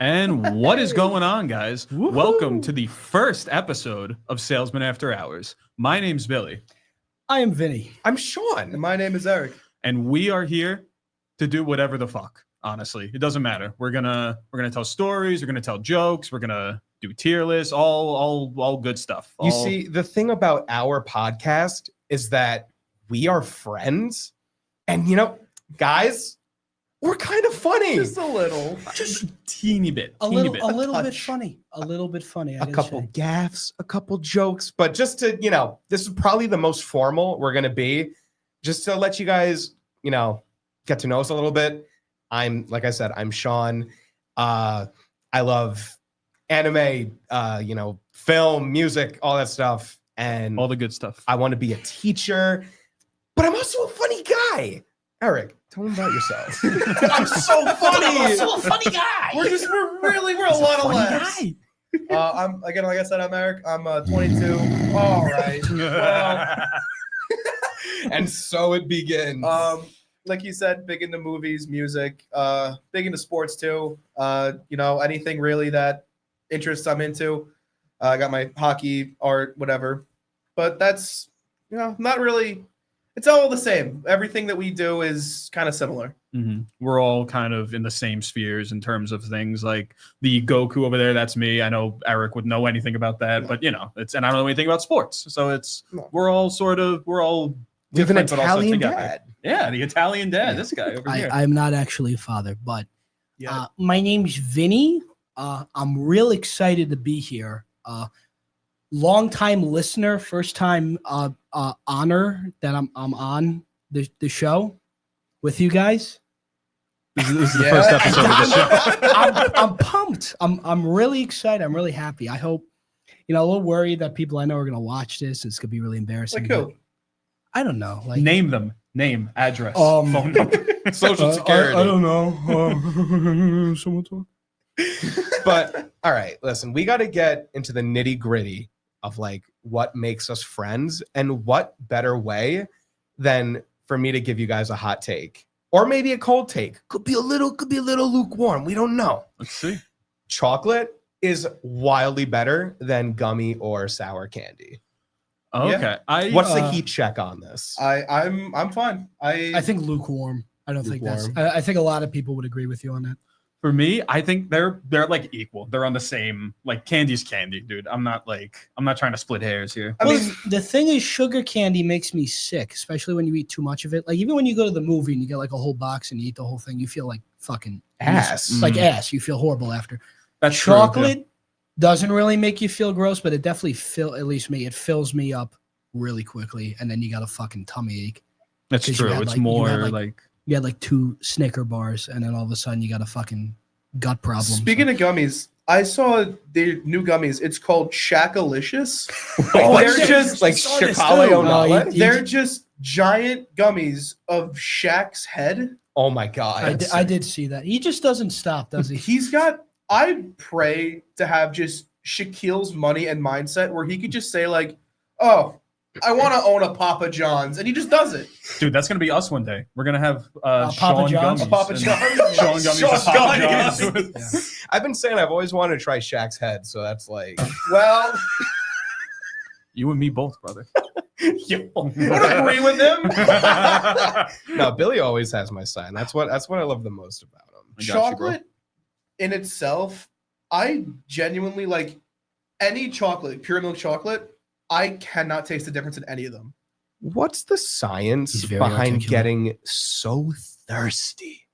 And what is going on, guys? Woo-hoo. Welcome to the first episode of Salesmen After Hours. My name's Billy. I am Vinny. I'm Sean. And my name is Eric. And we are here to do whatever the fuck. Honestly, it doesn't matter. We're gonna tell stories. We're gonna tell jokes. We're gonna do tier lists. All good stuff. You see, the thing about our podcast is that we are friends, and guys, we're kind of funny. Just a little. Just a teeny bit. A little bit funny. A little bit funny. A couple gaffes, a couple jokes, but just to, this is probably the most formal we're going to be, just to let you guys, get to know us a little bit. Like I said, I'm Sean. I love anime, film, music, all that stuff. And all the good stuff. I want to be a teacher, but I'm also a funny guy. Eric, tell me about yourself. I'm so funny. I'm so a funny guy. We're a lot of laughs. I'm like I said, I'm Eric. I'm 22. All right. Well, and so it begins. Like you said, big into movies, music, big into sports too. Anything really that interests I'm into. I got my hockey, art, whatever. But that's not really. It's all the same. Everything that we do is kind of similar. Mm-hmm. We're all kind of in the same spheres in terms of things like the Goku over there. That's me. I know Eric would know anything about that, but and I don't know anything about sports. So we're all we have an different, but also Italian together. dad. Yeah, the Italian dad. This guy over here. I'm not actually a father, but my name's Vinny. I'm real excited to be here. Long-time listener, first time honor that I'm on the show with you guys. This is the first episode of the show. I'm pumped. I'm really excited. I'm really happy. I hope, a little worried that people I know are gonna watch this. It's gonna be really embarrassing. Like who? I don't know. Like name them. Name, address, phone number, social security. I don't know. Someone talk. But all right, listen, we got to get into the nitty gritty of like what makes us friends, and what better way than for me to give you guys a hot take or maybe a cold take. Could be a little lukewarm. We don't know. Let's see. Chocolate is wildly better than gummy or sour candy. Okay. Yeah. What's the heat check on this? I'm fine. I think lukewarm. I don't think that's. I think a lot of people would agree with you on that. For me, I think they're like equal. They're on the same, like, candy's candy, dude. I'm not trying to split hairs here. I mean, the thing is, sugar candy makes me sick, especially when you eat too much of it. Like, even when you go to the movie and you get like a whole box and you eat the whole thing, you feel like fucking ass. Like ass. You feel horrible after. That's chocolate true, doesn't really make you feel gross, but it definitely at least me, it fills me up really quickly, and then you got a fucking tummy ache. That's true. It's more like you had like 2 Snicker bars, and then all of a sudden you got a fucking gut problem. Speaking of gummies, I saw the new gummies. It's called Shackalicious. They're just like Chicago. They're just giant gummies of Shaq's head. Oh my god! I did see that. He just doesn't stop, does he? I pray to have just Shaquille's money and mindset where he could just say like, "Oh, I want to own a Papa John's," and he just does it. Dude, that's gonna be us one day. We're gonna have Papa Sean John's? Gummies. Papa John's. Sean Gummies. Sean Papa Gummies. John's. Yeah. I've been saying I've always wanted to try Shaq's head, so that's like, Well, You and me both, brother. I don't agree with him. no, Billy always has my sign. That's what I love the most about him. Chocolate in itself, I genuinely like any chocolate, pure milk chocolate. I cannot taste the difference in any of them. What's the science behind getting so thirsty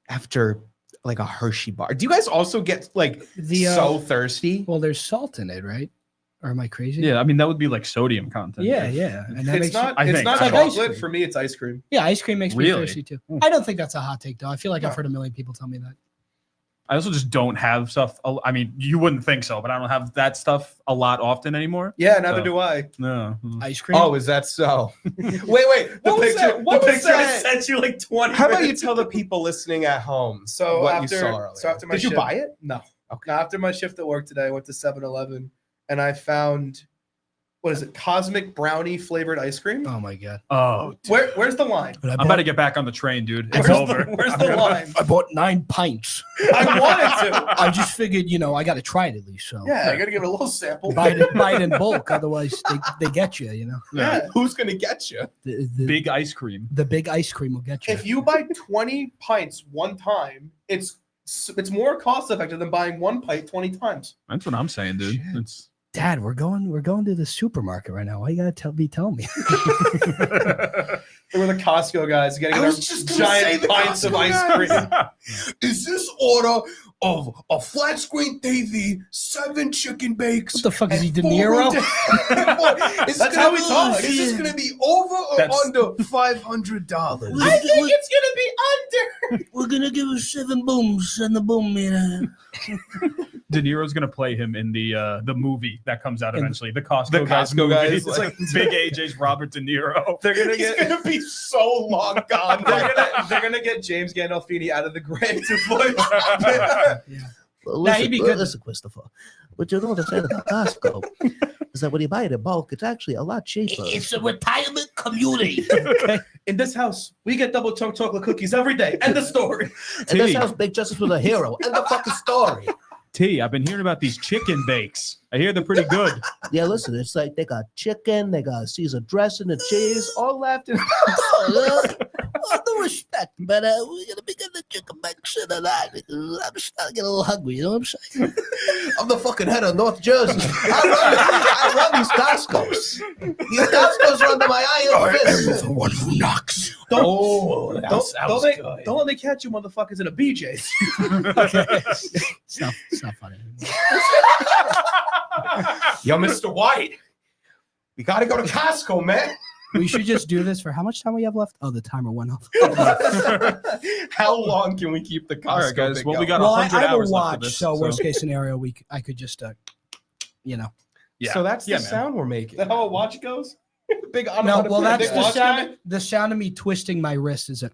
after like a Hershey bar? Do you guys also get like so thirsty? Well, there's salt in it, right? Or am I crazy? Yeah, I mean that would be like sodium content. Yeah, right? yeah. And that It's not like chocolate. For me, it's ice cream. Yeah, ice cream makes me Really? thirsty too. I don't think that's a hot take though. I feel like I've heard a million people tell me that. I also just don't have stuff. I mean, you wouldn't think so, but I don't have that stuff a lot often anymore. Yeah, neither do I. No. Ice cream. Oh, is that so? wait. The picture I sent you like 20. How about you tell the people listening at home So what after, you saw earlier? so after my Did shift, you buy it? No. Okay. Now, after my shift at work today, I went to 7-Eleven and I found what is it? Cosmic brownie flavored ice cream. Oh my god. Oh, Where's the line? But I'm about to get back on the train, dude. It's Where's over. where's the line? I bought 9 pints. I wanted to. I just figured, I got to try it at least. So Yeah, I gotta give it a little sample. buy it in bulk, otherwise they get you. Yeah. Who's gonna get you? The Big ice cream. the big ice cream will get you. If you buy 20 pints one time, it's more cost effective than buying one pint 20 times. That's what I'm saying, dude. It's Dad, we're going to the supermarket right now. Why you gotta tell me? We're the Costco guys getting I our was just gonna say giant the pints of Costco ice guys. cream. Is this order of a flat screen TV, 7 chicken bakes? What the fuck is he, and De 4 Niro? Is That's how we talk. Is this gonna be over or That's- under $500? I think it's gonna be under. We're gonna give us 7 booms and the boom meter. De Niro's gonna play him in the movie that comes out eventually. The Costco The guys. Costco movie. guys, It's like Big AJ's Robert De Niro. They're gonna He's get. gonna be so long gone. They're gonna get James Gandolfini out of the grave to voice. Well, Nah, he'd be good. Listen, Christopher. What you don't understand about Costco is that when you buy it in bulk, it's actually a lot cheaper. It's a retirement community. In this house, we get double chunk chocolate cookies every day. End the story. And this Tea. house, Big Justice was a hero. And the fucking story. T, I've been hearing about these chicken bakes. I hear they're pretty good. Yeah, listen, it's like they got chicken, they got Caesar dressing, the cheese, all left in. No respect, but we're gonna be getting the chicken bakes in tonight because I'm starting to get a little hungry. You know what I'm saying? I'm the fucking head of North Jersey. I run these Costco's. These Costco's are under my iron fist. The one who knocks. Oh, Don't let me catch you motherfuckers in a BJ's. It's not funny anymore. Yo, Mr. White, we gotta go to Costco, man. We should just do this for how much time we have left? Oh, the timer went off. How long can we keep the Costco? All right, guys. thing Well, we going? got Well, I 100 have a hours left of watch, this. so worst case scenario, I could just, Yeah. So that's the man. sound we're making. Is that how a watch goes? Big no. Well, that's big the watch sound. guy? The sound of me twisting my wrist is a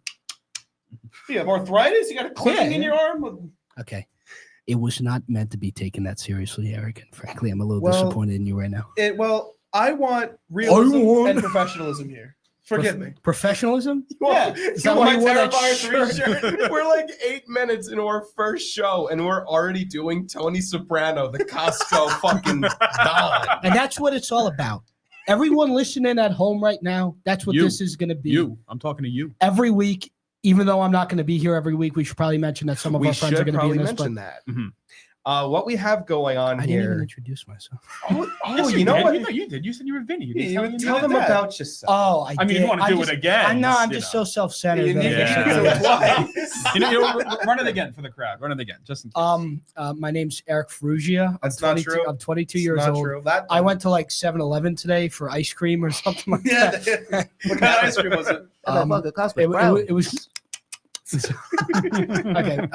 You have arthritis? You got a clicking in your arm? okay. It was not meant to be taken that seriously, Eric. And frankly, I'm a little Well, disappointed in you right now. I want realism and professionalism here. Forgive me. Professionalism? Yeah. Is that why you wore that Terrifier 3 shirt? We're like 8 minutes into our first show, and we're already doing Tony Soprano, the Costco fucking don. And that's what it's all about. Everyone listening at home right now, that's what You. this is going to be. You. I'm talking to you. Every week, even though I'm not going to be here every week, we should probably mention that some of We our friends are should going to be probably in this. But mention that. Mhm. What we have going on I didn't even here. introduce myself. Oh, you know did. what? No, you did. You said you were Vinny. You didn't Yeah, tell you me would you Tell did them that. about yourself. Oh, I mean, if you want to do it again. I know. I'm you just know. so self-centered. You that need I to guess I Yeah. do do it. it twice. Run it again for the crowd. Run it again, just in case. My name's Eric Ferrugia. That's not true. I'm 22 It's years not old. true. That I went to like 7-Eleven today for ice cream or something like Yeah. that. What kind of ice cream was it? And that fucking Costco It, brown. it was okay.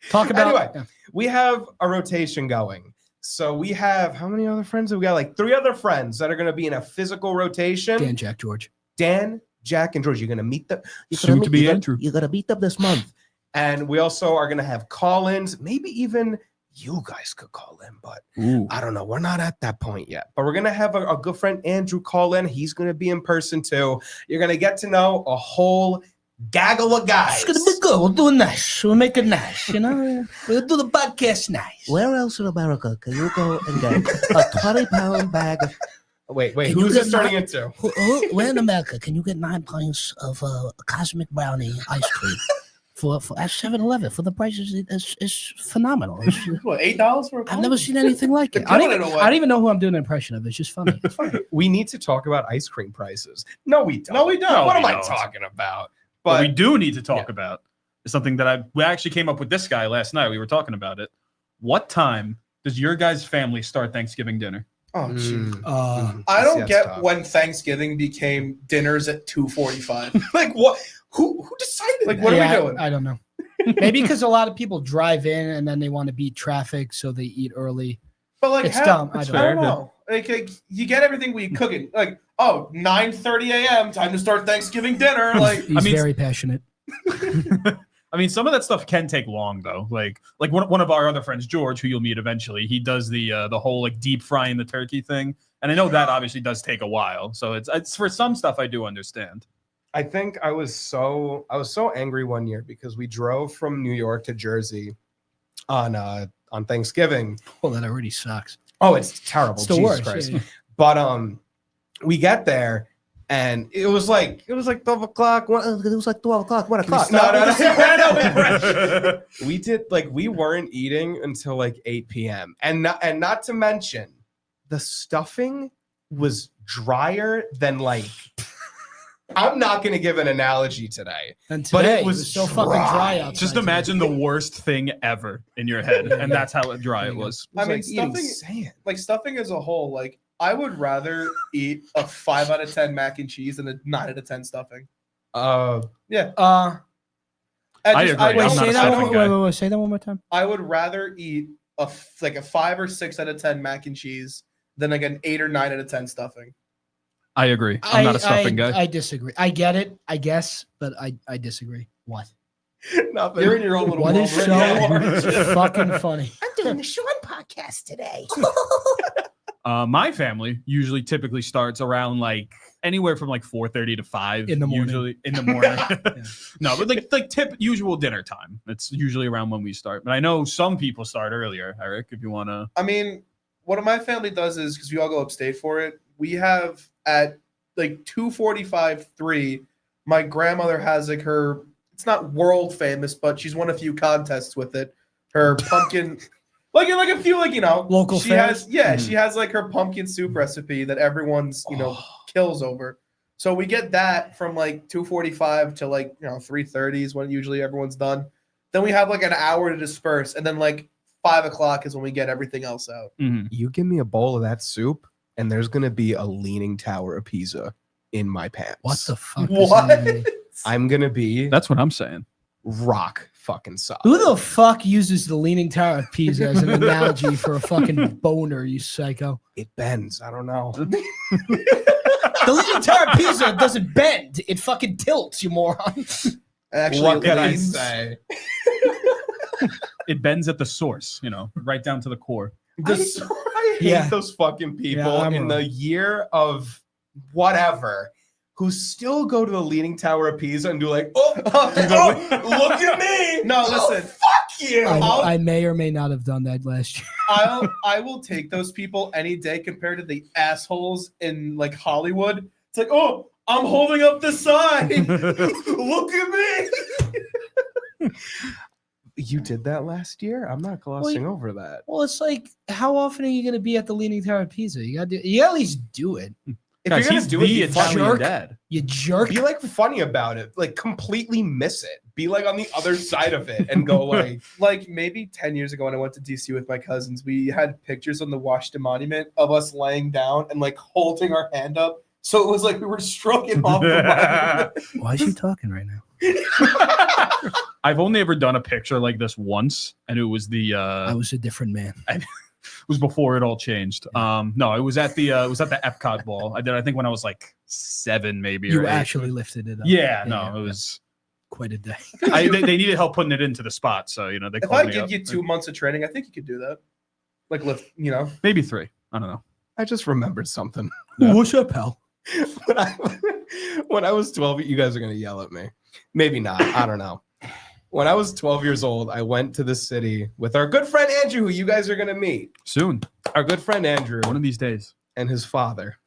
Talk about Anyway. yeah. We have a rotation going. So we have how many other friends? We got like 3 other friends that are going to be in a physical rotation. Dan, Jack, George. Dan, Jack, and George. You're going to meet them. Soon to be Andrew. You gotta beat them this month. And we also are going to have call-ins. Maybe even you guys could call in, but Ooh. I don't know. We're not at that point yet. But we're going to have a good friend, Andrew, call in. He's going to be in person too. You're going to get to know a whole gaggle of guys. It's gonna be good. We'll do it nice. We'll make it nice. You know, we'll do the podcast nice. Where else in America can you go and get a 20-pound bag of Wait, Can who's you this get turning my- into? Where in America can you get 9 pints of cosmic brownie ice cream for at 7-Eleven for the price is phenomenal. What, $8 for a I've never seen anything like it. They're giving it away. I don't even know who I'm doing an impression of. It's just funny. It's funny. We need to talk about ice cream prices. No, we don't. No, we don't. What No, am we I don't. talking about? What But we do need to talk Yeah. about is something that we actually came up with this guy last night. We were talking about it. What time does your guys' family start Thanksgiving dinner? Oh, gee. Uh, I don't That's get tough. when Thanksgiving became dinners at 2:45. like what? Who decided? Like, that? what are we yeah, doing? I don't know. Maybe because a lot of people drive in and then they want to beat traffic, so they eat early. But like, It's dumb. I I don't don't know. know. Like, you get everything we cooking. Like, 9:30 a.m. time to start Thanksgiving dinner. Like, He's mean, very passionate. I mean, some of that stuff can take long though. Like one of our other friends, George, who you'll meet eventually, he does the whole like deep frying the turkey thing, and I know that obviously does take a while. So it's for some stuff I do understand. I think I was so angry one year because we drove from New York to Jersey on Thanksgiving. Well, that already sucks. Oh, it's terrible. It's the Jesus worst. Christ. Yeah. But we get there and it was like 12 o'clock. It was like 12 o'clock, 1 o'clock. No. We did we weren't eating until like 8 p.m. And not to mention the stuffing was drier than like I'm not going to give an analogy today. And today, but it was so fucking dry outside. Just imagine the worst thing ever in your head, and that's how dry it was. I mean, stuffing as a whole, like I would rather eat a 5 out of 10 mac and cheese than a 9 out of 10 stuffing. I agree. Wait, I'm not say a that stuffing guy. wait, say that one more time. I would rather eat a 5 or 6 out of 10 mac and cheese than like an 8 or 9 out of 10 stuffing. I agree. I'm not a stuffing guy. I disagree. I get it, I guess, but I disagree. What? Nothing. You're in your own little What world is right so now. fucking funny? I'm doing the Sean podcast today. My family typically starts around like anywhere from like 4:30 to 5 In the morning. Usually in the morning. No, but like usual dinner time. It's usually around when we start. But I know some people start earlier. Eric, if you want to. I mean, what my family does is because we all go upstate for it. We have at like 2:45, 3. My grandmother has like her. It's not world famous, but she's won a few contests with it. Her pumpkin, like a few Local She fairs? has she has like her pumpkin soup recipe that everyone's kills over. So we get that from like 2:45 to like 3:30 is when usually everyone's done. Then we have like an hour to disperse, and then like 5 o'clock is when we get everything else out. Mm-hmm. You give me a bowl of that soup, and there's gonna be a leaning tower of Pisa in my pants. What the fuck? What? Does that mean? I'm gonna be That's what I'm saying. rock fucking solid. Who the fuck uses the Leaning Tower of Pisa as an analogy for a fucking boner, you psycho? It bends. I don't know. The Leaning Tower of Pisa doesn't bend. It fucking tilts, you moron. Actually, What can I leans. say? It bends at the source, right down to the core. I hate Yeah. those fucking people Yeah, I'm in right. the year of whatever who still go to the Leaning Tower of Pisa and do like, look at me. No, listen. Fuck you. I may or may not have done that last year. I will take those people any day compared to the assholes in like Hollywood. It's like, oh, I'm holding up the sign. Look at me. You did that last year? I'm not glossing over that. Well, it's like, how often are you going to be at the Leaning Tower of Pisa? You gotta at least do it. If Guys, you're gonna he's do it, the be funny. Italian jerk. dad. You jerk. Be like funny about it. Like completely miss it. Be like on the other side of it and go like, Like maybe 10 years ago when I went to DC with my cousins, we had pictures on the Washington Monument of us laying down and like holding our hand up. So it was like we were stroking off the monument. Why is she talking right now? I've only ever done a picture like this once, and it was the I was a different man. it was before it all changed. No, it was at the Epcot ball. I did, I think, when I was like 7, maybe. You or 8. actually lifted it up. Yeah, no, it was. Quite a day. They needed help putting it into the spot, so they If called I me give up. you 2 months of training, I think you could do that. Like lift, Maybe 3. I don't know. I just remembered something. Yeah. What's up, pal? when I was 12, you guys are gonna yell at me. Maybe not. I don't know. When I was 12 years old, I went to the city with our good friend Andrew, who you guys are gonna meet. Soon, Our good friend Andrew one of these days. and his father.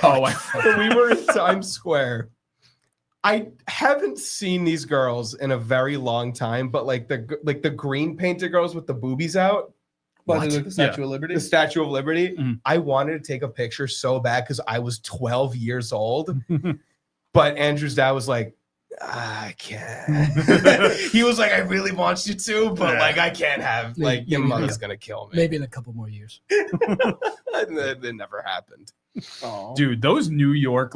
Oh, We were in Times Square. I haven't seen these girls in a very long time, but like the green painted girls with the boobies out. but What? like the Statue of Liberty. The Statue of Liberty. Mhm. I wanted to take a picture so bad because I was 12 years old. But Andrew's dad was like, I can't. He was like, I really want you to, but Yeah. like I can't have like your Maybe- mother's gonna kill me. Maybe in a couple more years. And that never happened. Oh. Dude, those New York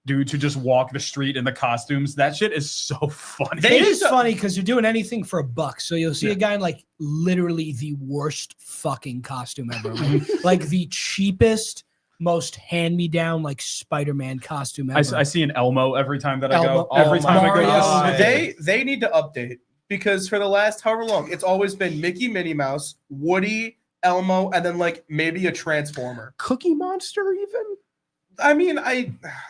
dudes who just walk the street in the costumes, that shit is so funny. It is funny because you're doing anything for $1. So you'll see a guy in like literally the worst fucking costume ever. Like the cheapest, most hand-me-down like Spider-Man costume ever. I see an Elmo every time that I Elmo. go. Every Oh time I go. Mario. to the movie. They need to update because for the last however long, it's always been Mickey, Minnie Mouse, Woody, Elmo, and then like maybe a Transformer. Cookie Monster even? I mean,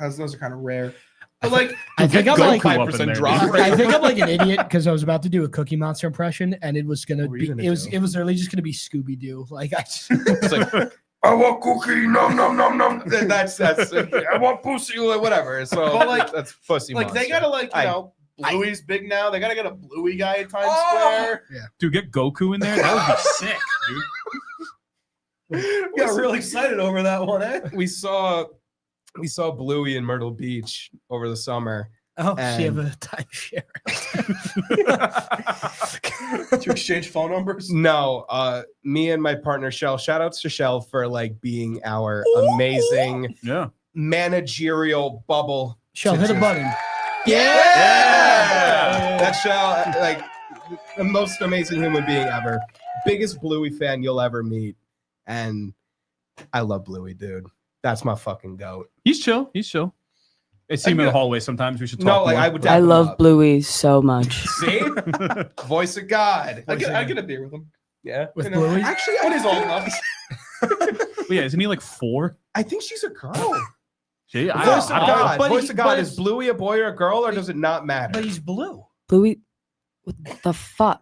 those are kind of rare. But like, I think I'm like Goku up in there, drop dude. rate. I think I'm like an idiot because I was about to do a Cookie Monster impression and it was gonna What were you be gonna it was do? it was literally just gonna be Scooby Doo. Like I just, It's like, I want cookie, nom nom nom nom. That's I want pussy, whatever. So But, like- that's pussy. like they Monster. gotta like you know, Bluey's big now. They gotta get a Bluey guy at Times Oh! Square. Dude, get Goku in there. That would be sick, dude. Got real excited over that one, eh? we saw Bluey in Myrtle Beach over the summer. oh, she have And- a timeshare. To exchange phone numbers. No, me and my partner Chelle. Shout outs to Chelle for like being our amazing Yeah. managerial bubble. Shell, hit a button. Yeah! That's Chelle, like the most amazing human being ever. Biggest Bluey fan you'll ever meet. And I love Bluey, dude. That's my fucking goat. He's chill. He's chill. I see him in the hallway sometimes. We should talk No, like more. I would I dap him love up. Bluey so much. See? Voice of God. I get a beer with him. Yeah. With You know, Bluey? Actually, when he's old enough. But yeah, isn't he like 4? I think she's a girl. Gee, I Voice of don't know. God. But Voice he- of God. but- Is Bluey a boy or a girl, or does it not matter? But he's blue. Bluey, what the fuck?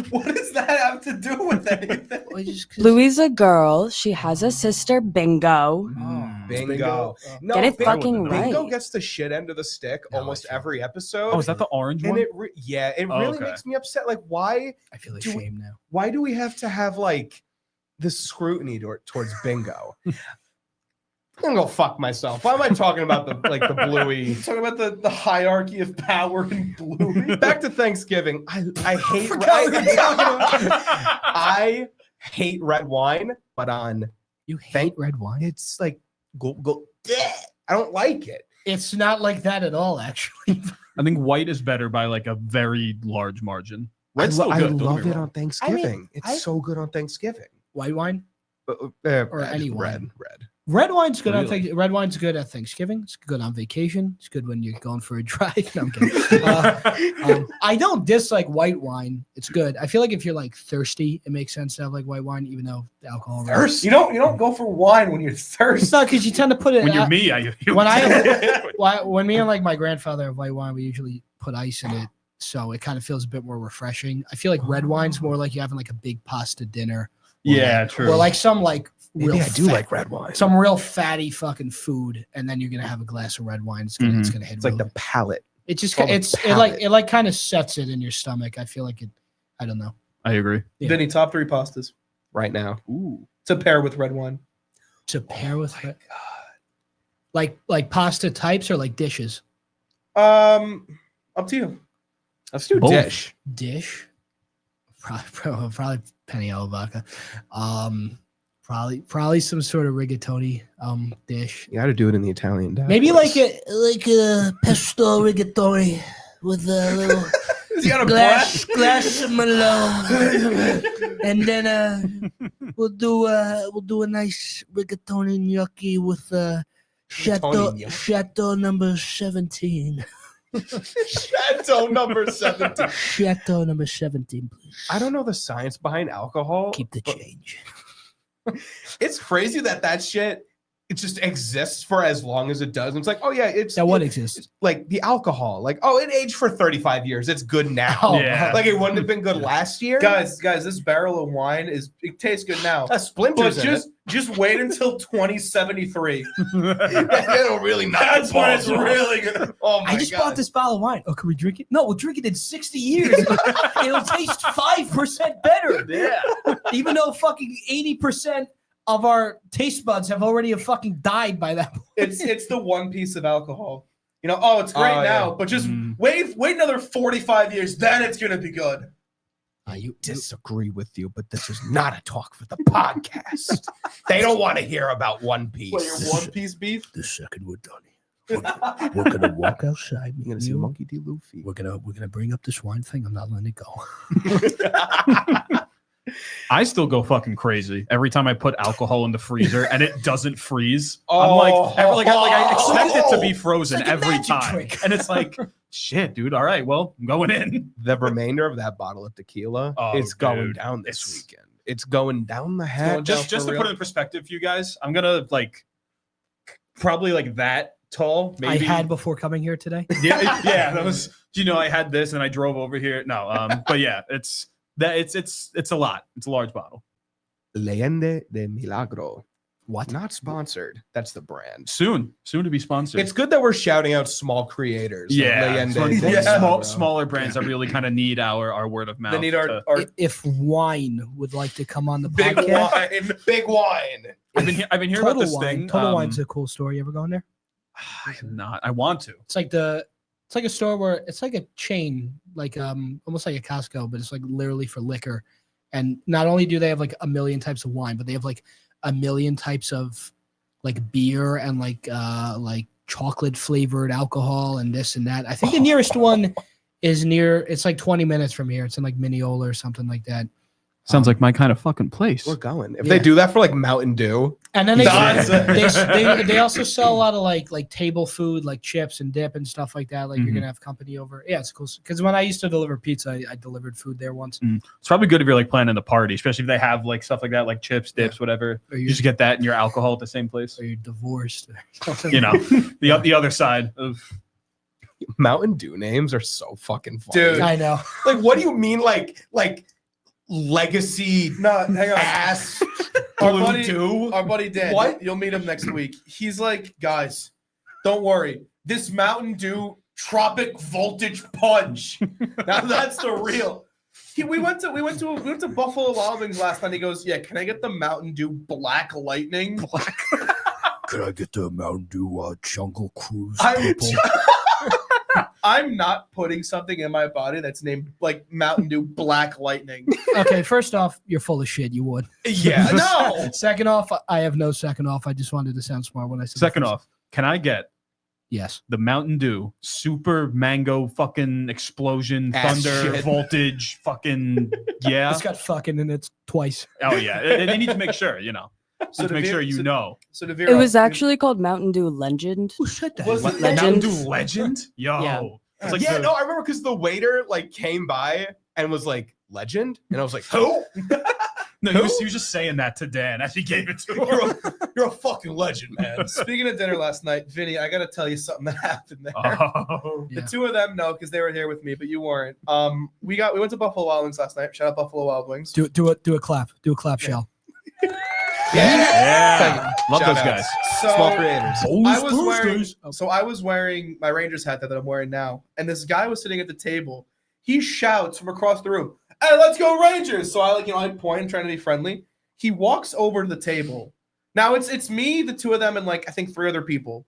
What does that have to do with anything? Well, just 'cause- Bluey's a girl. She has a sister, Bingo. Mm. Bingo. No, Get it Bingo, fucking Bingo right. gets the shit end of the stick No, almost I feel every episode. Oh, is that the orange and one? it it Oh, really okay. makes me upset. Like, why I feel Do we- ashamed now. do we have to have like this scrutiny towards Bingo? I'm gonna go fuck myself. Why am I talking about the Bluey? Talking about the hierarchy of power in Bluey. Back to Thanksgiving. I hate Forgot we were talking I hate red wine, but on You hate Thank- red wine? it's like go. I don't like it. It's not like that at all, actually. I think white is better by like a very large margin. Red's I still good. don't love get me it wrong. on Thanksgiving. I- it's so good on Thanksgiving. White wine? Or any wine. red. Red wine's good on Really? Red wine's good at Thanksgiving. It's good on vacation. It's good when you're going for a drive. No, I'm kidding. I don't dislike white wine. It's good. I feel like if you're like thirsty, it makes sense to have like white wine, even though the alcohol. Thirst. You don't go for wine when you're It's thirsty. not because you tend to put it. When you're me, When me and like my grandfather have white wine, we usually put ice in it, so it kind of feels a bit more refreshing. I feel like red wine's more like you're having like a big pasta dinner. Yeah, true. Or like some like real Maybe I do fat- like red wine. some real fatty fucking food, and then you're gonna have a glass of red wine. It's gonna Mhm. hit. It's like really the palate. It just all the it like kind of sets it in your stomach. I feel like it. I don't know. I agree. Yeah. Vinny, top 3 pastas Right now. Ooh. to pair with red wine. To pair with like pasta types or like dishes. Up to you. Let's do Both. dish. Dish. Probably penny alla vodka. Probably some sort of rigatoni dish. You got to do it in the Italian dialect. Maybe like a pesto rigatoni with a little Is he on a glass glass? of Malone, and then we'll do a nice rigatoni gnocchi with Rigatoni gnocchi. Chateau number 17. Chateau number 17. Chateau number 17, please. I don't know the science behind alcohol. Keep the but change. It's crazy that shit it just exists for as long as it does. And it's like, oh yeah, it's Now what exists? like the alcohol. Like, oh, it aged for 35 years. It's good now. Oh, Yeah. Like it wouldn't have been good last year. Guys, this barrel of wine it tastes good now. A splinters But in just wait until 2073. it. It'll really knock That's the when balls it's off. really gonna. Oh my I just God. bought this bottle of wine. Oh, can we drink it? No, we'll drink it in 60 years. It'll taste 5% better. Yeah. Even though fucking 80% of our taste buds have already fucking died by that point. It's the one piece of alcohol. You know, oh, it's great Oh, now, yeah. but just Mm. wait another 45 years, then it's gonna be good. You disagree with you, but this is not a talk for the podcast. They don't want to hear about One Piece. What, your One Piece beef? the second we're done, we're gonna walk outside. You're gonna see Monkey D. Luffy. We're gonna bring up this wine thing. I'm not letting it go. I still go fucking crazy every time I put alcohol in the freezer and it doesn't freeze. I'm like, I expect it to be frozen It's like a every magic time, trick. and it's like, shit, dude. All right, well, I'm going in. The remainder of that bottle of tequila, Oh, it's going dude. down this It's- weekend. It's going down the hatch. Just to put it in perspective for you guys, I'm gonna like probably like that tall. Maybe. I had before coming here today. yeah. That was. I had this and I drove over here. No, but yeah, it's a lot. It's a large bottle. Leyende de Milagro. What? Not sponsored. That's the brand. Soon to be sponsored. It's good that we're shouting out small creators. like yeah, Leyende so de small, Milagro. smaller brands that really kind of need our word of mouth. They need to- our If wine would like to come on the big podcast, wine. Big wine. I've been hearing about Total this Wine. thing. Total Wine's a cool store. You ever gone there? I have not. I want to. It's like a store where it's like a chain, like almost like a Costco, but it's like literally for liquor. And not only do they have like a million types of wine, but they have like a million types of like beer and like chocolate flavored alcohol and this and that. I think the nearest one is it's like 20 minutes from here. It's in like Mineola or something like that. Sounds like my kind of fucking place. We're going. If Yeah. they do that for like Mountain Dew, And then Nonsense. they also sell a lot of like table food, like chips and dip and stuff like that. Like you're Mhm. gonna have company over. Yeah, it's cool. Because when I used to deliver pizza, I delivered food there once. It's probably good if you're like planning a party, especially if they have like stuff like that, like chips, dips, whatever. Or You you're, just get that and your alcohol at the same place. or you're divorced. Or something. You know, the other side of Mountain Dew names are so fucking funny. Dude. I know. Like, what do you mean, like legacy No, hang on. ass Our Blue buddy- Dew? Our buddy Dan, What? you'll meet him next week. He's like, guys, don't worry. This Mountain Dew Tropic Voltage Punch. Now that's the real. We went to Buffalo Wild Wings last night. He goes, yeah, can I get the Mountain Dew Black Lightning? Could I get the Mountain Dew Jungle Cruise? I'm not putting something in my body that's named like Mountain Dew Black Lightning. Okay, first off, you're full of shit. You would. Yeah, No. Second off, I have no second off. I just wanted to sound smart when I said. second the first- off, can I get Yes. the Mountain Dew super mango fucking explosion Ass thunder shit. voltage fucking yeah? It's got fucking in it twice. Oh yeah, they need to make sure So to make sure you know. So to It veer was off- actually called Mountain Dew Legend. Who said that? Was it Mountain Legend? Dew Legend, yo. Yeah. It's like yeah, the- no, I remember because the waiter like came by and was like, "Legend," and I was like, "Who? no, he was just saying that to Dan as he gave it to him. You're a fucking legend, man." Speaking of dinner last night, Vinny, I gotta tell you something that happened there. Oh. Yeah. The two of them know because they were here with me, but you weren't. We went to Buffalo Wild Wings last night. Shout out Buffalo Wild Wings. Do a clap. Do a clap, Shell. Yeah, love Shout those outs. guys. So Small creators. I was wearing my Rangers hat that I'm wearing now, and this guy was sitting at the table. He shouts from across the room, "Hey, let's go Rangers!" So I point, trying to be friendly. He walks over to the table. Now it's me, the two of them, and like I think 3 other people.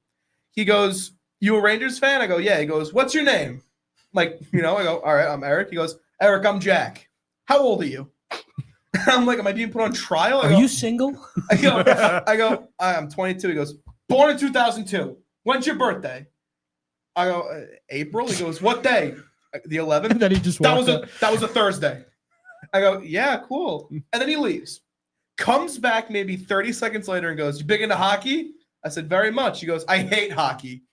He goes, "You a Rangers fan?" I go, "Yeah." He goes, "What's your name?" Like, I go, "All right, I'm Eric." He goes, "Eric, I'm Jack. How old are you?" I'm like, "Am I being put on trial?" I Are go, you single? I go, I'm 22. He goes, born in 2002. When's your birthday? I go, April. He goes, what day? The 11th. Then he just That walked was a Thursday. I go, yeah, cool. And then he leaves. Comes back maybe 30 seconds later and goes, you big into hockey? I said, very much. He goes, I hate hockey.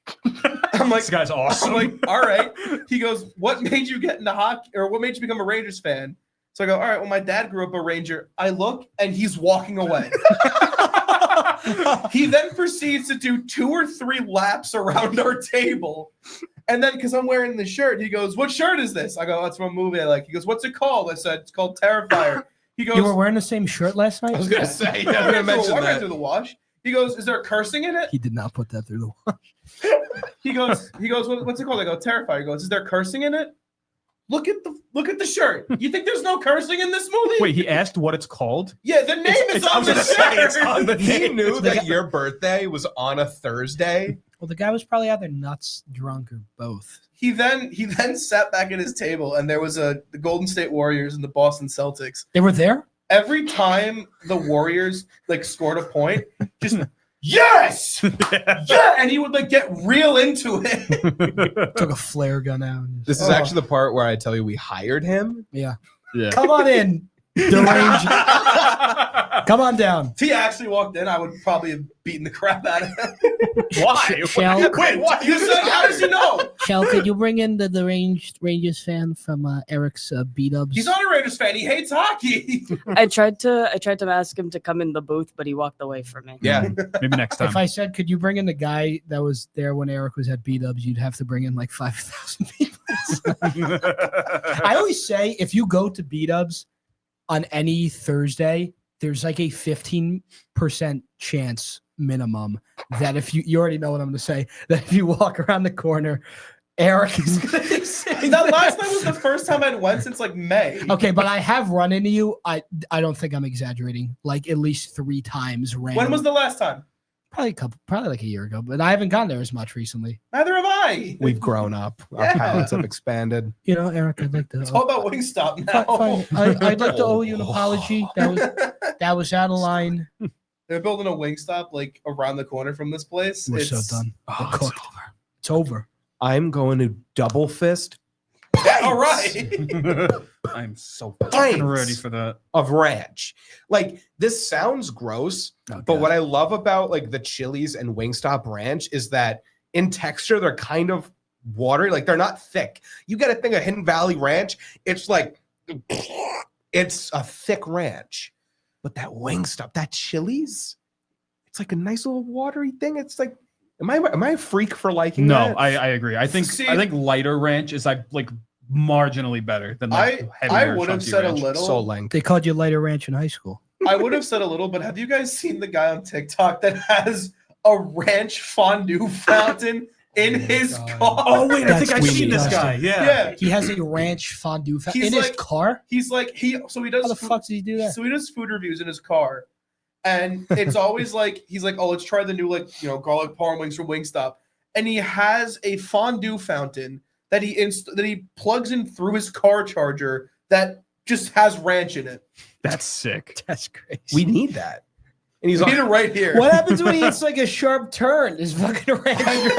I'm like, This guy's awesome. I'm like, all right. He goes, what made you get into hockey, or what made you become a Rangers fan? So I go, all right, well, my dad grew up a Ranger. I look, and he's walking away. He then proceeds to do 2 or 3 laps around our table. And then, because I'm wearing the shirt, he goes, what shirt is this? I go, that's from a movie I like. He goes, what's it called? I said, it's called Terrifier. He goes, You were wearing the same shirt last night? I was gonna say, I I was gonna ran mention through that. the wash. He goes, is there cursing in it? He did not put that through the wash. He goes, what's it called? I go, Terrifier. He goes, is there cursing in it? Look at the shirt. You think there's no cursing in this movie? Wait, he asked what it's called. Yeah, the name is I on was the gonna say, it's shirt. on the He name. knew that your birthday was on a Thursday. Well, the guy was probably either nuts, drunk, or both. He then sat back at his table, and there was the Golden State Warriors and the Boston Celtics. They were there? Every time the Warriors like scored a point, just yes, yeah, and he would like get real into it. Took a flare gun out. And This is actually the part where I tell you we hired him. yeah. Yeah. Come on in. Deranged. Come on down. If he actually walked in, I would probably have beaten the crap out of him. Why? Shell, Wait, what? You said, how does he know? Shell, could you bring in the deranged Rangers fan from Eric's B-dubs? He's not a Rangers fan. He hates hockey. I tried to ask him to come in the booth, but he walked away from me. Yeah. Maybe next time. If I said, could you bring in the guy that was there when Eric was at B-dubs, you'd have to bring in like 5,000 people. I always say, if you go to B-dubs on any Thursday, there's like a 15% chance minimum that if you already know what I'm going to say, that if you walk around the corner, Eric is going to be sitting That there. last night was the first time I'd went since like May. Okay, but I have run into you. I don't think I'm exaggerating. Like at least 3 times. When was the last time? Probably like a year ago, but I haven't gone there as much recently. Neither have I. We've grown up. Our Yeah. palates have expanded. You know, Eric, I'd like to. It's all about Wingstop now. I'd like to owe you an apology. That was out of line. They're building a Wingstop like around the corner from this place. We're It's so done. Oh, It's over. It's over. I'm going to double fist Yeah, all right. I'm so Pints. fucking ready for that. of ranch. Like, this sounds gross, but what I love about like the Chili's and Wingstop ranch is that in texture they're kind of watery. Like, they're not thick. You got to think of Hidden Valley Ranch. It's like it's a thick ranch, but that Wingstop, that Chili's, it's like a nice little watery thing. It's like, am I a freak for liking No, that? I agree. I think See- lighter ranch is like marginally better than like I heavier, would have chunky said ranch. a little. so length. They called you Lighter Ranch in high school. I would have said a little, but have you guys seen the guy on TikTok that has a ranch fondue fountain in his God. car? Oh wait, I That's think I've seen this disgusting. guy. Yeah. Yeah. He has a ranch fondue He's in his like- car. He's like he How the fuck did he do that? So he does food reviews in his car, and it's always like he's like, oh, let's try the new like garlic parm wings from Wingstop, and he has a fondue fountain that he plugs in through his car charger that just has ranch in it. That's sick. That's crazy. We need that. And he's We need like, it right here. What happens when he hits like a sharp turn? His fucking ranch,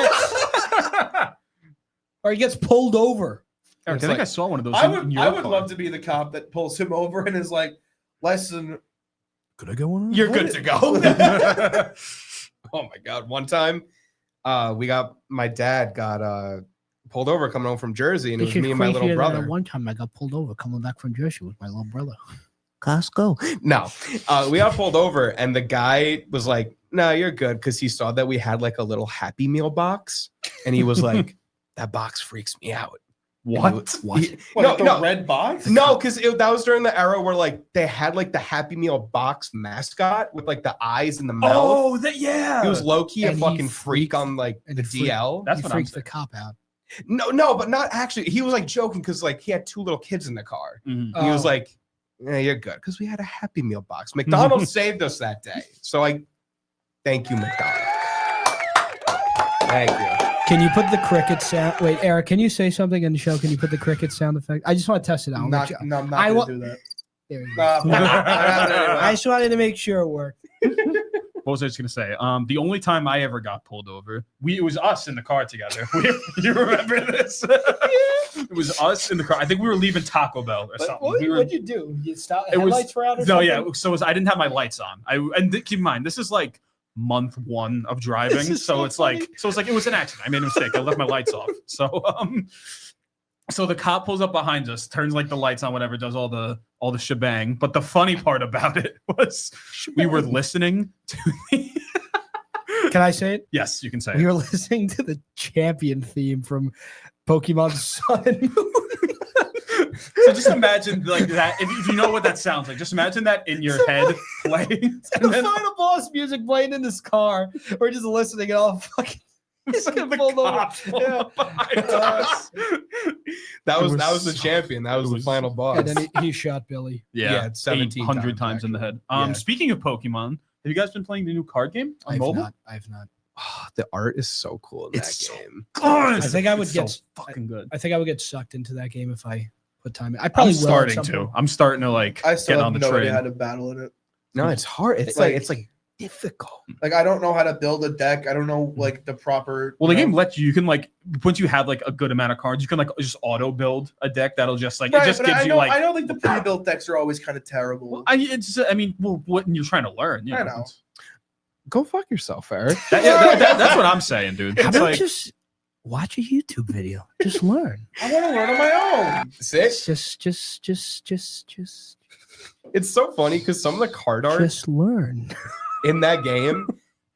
or he gets pulled over. Eric, I It's think like- I saw one of those. I in would your car. love to be the cop that pulls him over and is like, listen, Could I go on? you're good to go. Oh my god! One time, my dad got pulled over coming home from Jersey, and it was me and my little brother. One time I got pulled over coming back from Jersey with my little brother. CostCo. No, we got pulled over, and the guy was like, "No, you're good," because he saw that we had like a little Happy Meal box, and he was like, "That box freaks me out." What? the red box? No, because that was during the era where like they had like the Happy Meal box mascot with like the eyes and the mouth. Oh, yeah. He was low key a And he fucking freak freaked- on like and the he freaked- DL. That's He what I'm freaks the saying. cop out. No, but not actually. He was like joking because like he had 2 little kids in the car. Mhm. And he was Oh. like, "Yeah, you're good," because we had a Happy Meal box. McDonald's saved us that day, so I thank you, McDonald's. Thank you. Can you put the cricket sound? Wait, Eric, can you say something in the show? Can you put the cricket sound effect? I just want to test it out. I'm Make not, sure- no, I'm not I going wa- to do that. There you Nah, go. I'm not doing it anyway. I just wanted to make sure it worked. What was I just gonna say? The only time I ever got pulled over, it was us in the car together. You remember this? It was us in the car. I think we were leaving Taco Bell or something. What'd you do? You stopped. It was- Headlights were out or No, something? yeah. So I didn't have my lights on. Keep in mind, this is like month 1 of driving. This is So so it's like it was an accident. I made a mistake. I left my lights off. So the cop pulls up behind us, turns like the lights on, whatever, does all the shebang. But the funny part about it was we were listening to the Can I say it? Yes, you can say We it. were listening to the champion theme from Pokemon Sun and Moon. So just imagine like that. If you know what that sounds like, just imagine that in your head playing. And the final boss music playing in this car. We're just listening and all fucking the pulled over. cops pull Yeah. up behind us. That was was the so- champion. That was the final boss. And then he shot Billy. Yeah, it's 17 100 times, times in the actually. head. Yeah. Speaking of Pokemon, have you guys been playing the new card game on mobile? I've not. Oh, the art is so cool in It's that so game. God, I think I would it's get so fucking good. I think I would get sucked into that game if I put time in. I I'm probably will at starting some to. point. I'm starting to like I still get have on the no train. idea how to battle in it. No, it's hard. It's Like- like difficult. Like I don't know how to build a deck. I don't know like the proper. Well, the you know- game lets you can like once you have like a good amount of cards, you can like just auto build a deck that'll just like Right, it just but gives I you know, like I know like the pre-built decks are always kind of terrible. I mean, well, what you're trying to learn, you I know. know. Go fuck yourself, Eric. That's what I'm saying, dude. How It's about like just watch a YouTube video? Just learn. I want to learn on my own. Sick. Just It's so funny because some of the card art just learn. in that game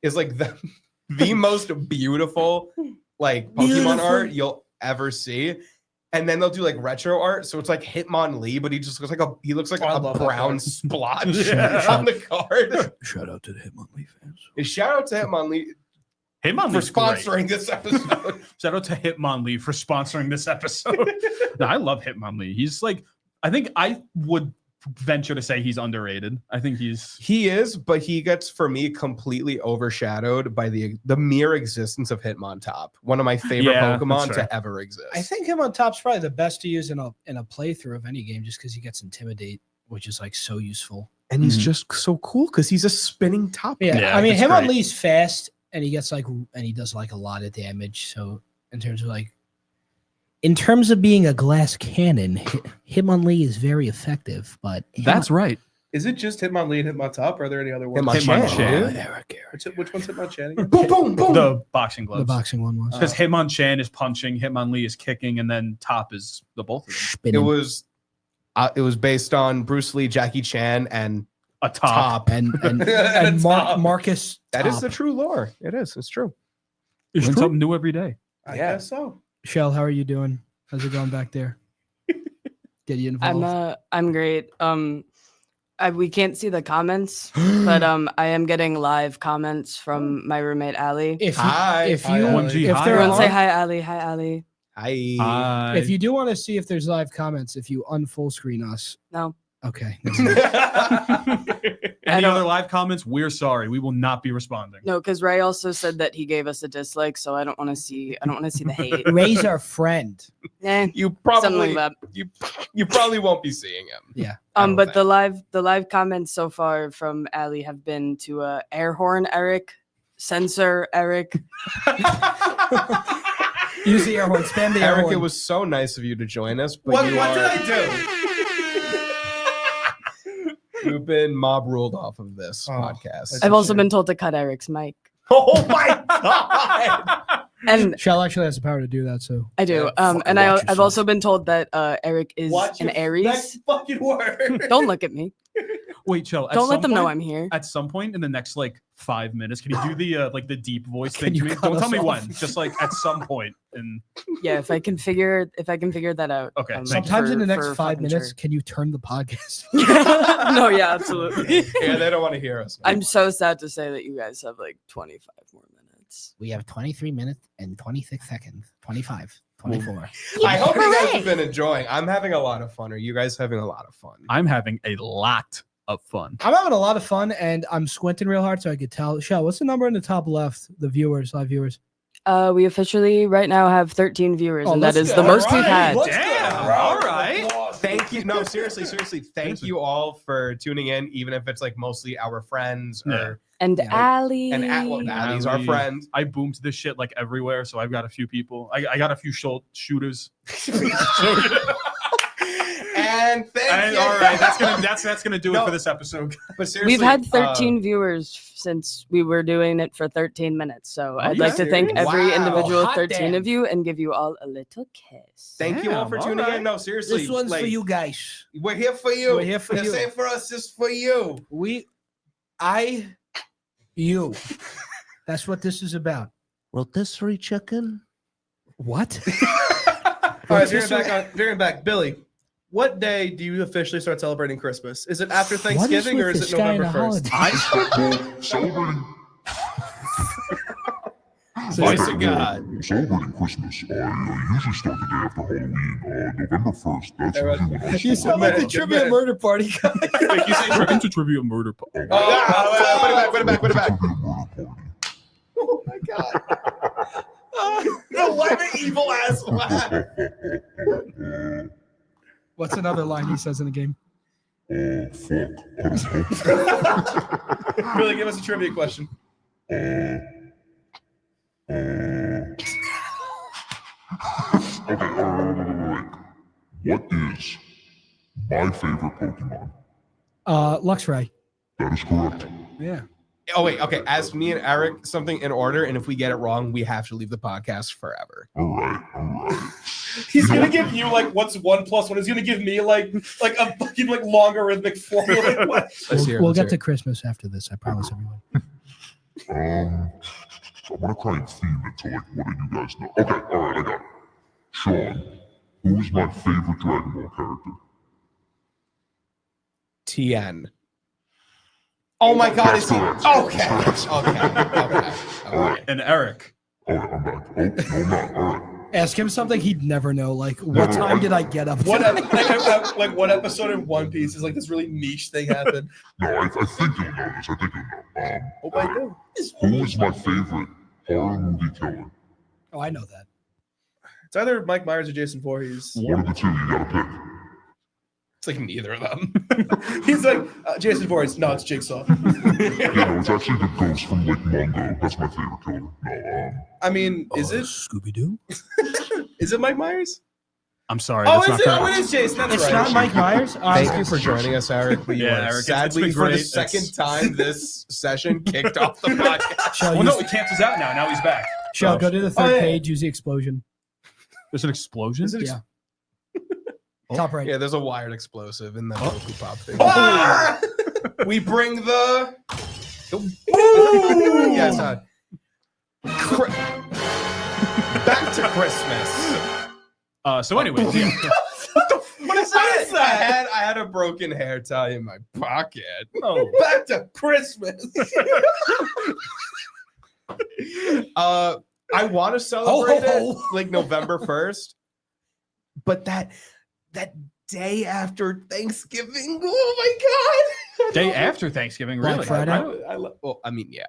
is like the most beautiful like Pokemon art you'll ever see. And then they'll do like retro art, so it's like Hitmonlee, but he just looks like I a love that brown card. splotch Yeah. on the card. Shout out to the Hitmonlee fans. Shout out to Hitmonlee Hitmonlee's for great. sponsoring this episode. Shout out to Hitmonlee for sponsoring this episode. No, I love Hitmonlee. He's like, I think I would venture to say he's underrated. I think he's He is, but he gets for me completely overshadowed by the mere existence of Hitmontop, one of my favorite Yeah, Pokemon that's fair. to ever exist. I think him on top's probably the best to use in a playthrough of any game, just because he gets Intimidate, which is like so useful. and he's Mhm. just so cool because he's a spinning top. Yeah, Yeah, I mean it's him on great. Lee's fast, and he gets like and he does like a lot of damage. So in terms of being a glass cannon, Hitmonlee is very effective. But right. Is it just Hitmonlee and Hitmontop? Or are there any other ones? Hitmonchan. Eric. Which one's Hitmonchan again? Boom, boom, boom. The boxing gloves. The boxing one was Because Hitmonchan is punching, Hitmonlee is kicking, and then Top is the both of them. spinning. It was based on Bruce Lee, Jackie Chan, and A top. Top. and Top. Marcus. That is Top. the true lore. It is. It's true. Learn something new every day. I Yeah. guess so. Shell, how are you doing? How's it going back there? Get you involved. I'm great. We can't see the comments, but I am getting live comments from my roommate Allie. if you, Hi. if Hi, you, OMG, if hi, there Everyone say are, hi, Allie. Hi, Allie. Hi. if you do want to see if there's live comments, if you unfull screen us, No. okay. Any don't- other live comments? We're sorry. We will not be responding. No, because Ray also said that he gave us a dislike, so I don't want to see the hate. Ray's our friend. Eh, You something probably like that. you probably won't be seeing him. Yeah. I don't But think. the live comments so far from Allie have been to air horn Eric, censor Eric. Use the air horn. Spam the air Eric, horn. it was so nice of you to join us. But What you did are- I do? You've been mob ruled off of this Oh, podcast. that's- I've also been told to cut Eric's mic, Oh my god! and Shell actually has the power to do that. So I do. Yeah, And watch I've yourself. also been told that Eric is Watch an your Aries. next fucking word. Don't look at me. Wait, chill. Don't let them know I'm here. At some point in the next like 5 minutes, can you do the like the deep voice Can thing? you to me? cut Don't us tell me off? when. Just like at some point. And Yeah, if I can figure that out. Okay, thank you. sometimes in the next for 5 fucking minutes, sure. can you turn the podcast? No, yeah, absolutely. Yeah, they don't want to hear us. I'm so sad to say that you guys have like 25 more minutes. We have 23 minutes and 26 seconds. 25, 24. I hope you guys have been enjoying. I'm having a lot of fun. Are you guys having a lot of fun? I'm having a lot of fun. I'm having a lot of fun, and I'm squinting real hard so I could tell. Shell, what's the number in the top left? The viewers, live viewers. We officially right now have 13 viewers, Oh, and that let's is go. the most we've Alright, had. let's Damn. go. All right. Thank you. No, seriously. Thank you all for tuning in, even if it's like mostly our friends or And Yeah. Allie. and Allie's our Allie. friend. I boomed this shit like everywhere, so I've got a few people. I got a few shooters. And thank And, you. all right, that's gonna do it No. for this episode. But seriously, We've had 13 viewers since we were doing it for 13 minutes. So I'd you like to thank serious? every Wow. individual Hot 13 damn. of you and give you all a little kiss. Thank you all for Damn, tuning all right. in. No, seriously. This one's like, for you guys. We're here for you. We're here for this you. ain't for us, it's for you. You. That's what this is about. Rotisserie chicken. What? All right, bring it back. Billy, what day do you officially start celebrating Christmas? Is it after Thanksgiving or is it November 1st? Voice of God. Celebrating Christmas, I usually start the day after Halloween, November 1st. That's Hey, usually when I You start. sound like the Good trivia man. murder party guy. Like you say, into trivia murder. Put it back. Trivia murder party. Oh my God. No, what an evil ass laugh. What's another line he says in the game? Fuck. I don't know. Really, give us a trivia question. Okay, wait. What is my favorite Pokemon? Luxray. That is correct. Yeah. Oh wait, okay. Ask me and Eric something in order, and if we get it wrong, we have to leave the podcast forever. All right. He's gonna give you like what's 1 + 1. He's gonna give me like a fucking like logarithmic formula. Like, what? We'll get to Christmas after this. I promise everyone. I'm gonna try and theme it to like what do you guys know? Okay, all right, I got it. Sean, who is my favorite Dragon Ball character? TN. Oh my God! That's Is he? correct. Okay. All right. And Eric. All right, I'm back. Oh, no, I'm not. All right. Ask him something he'd never know. Like, what time did I get up? What tonight? like what episode in One Piece is like this really niche thing happened? No, I think you'll know this. I think you'll know. Hope I do. Who is my favorite horror movie killer? Oh, I know that. It's either Mike Myers or Jason Voorhees. One of the two. You gotta pick. It's like neither of them. He's like Jason Voorhees. No, it's Jigsaw. Yeah, no, it's actually the ghost from Lake Mungo. That's my favorite killer. No, I mean, is it Scooby Doo? is it Mike Myers? I'm sorry. Oh, that's is not it? correct. Oh, it is Jason. That's It's right. not Mike Myers. Thank you for joining us, Eric. We Yeah, were Eric, it's sadly been for the great. second time this session kicked off the podcast. Shall Well, no, he cancels out now. Now he's back. Shall go to the third Oh, yeah. page. Use the explosion. There's an explosion. Yeah. Top right. Yeah, there's a wired explosive in the Goku Pop thing. Ah! We bring the yes, back to Christmas. So anyways, yeah. What is that? I had a broken hair tie in my pocket. Oh. Back to Christmas. I want to celebrate Oh. it like November 1st, but that day after Thanksgiving, oh my God. Day after Thanksgiving, Black really? Friday? Well, I mean, yeah.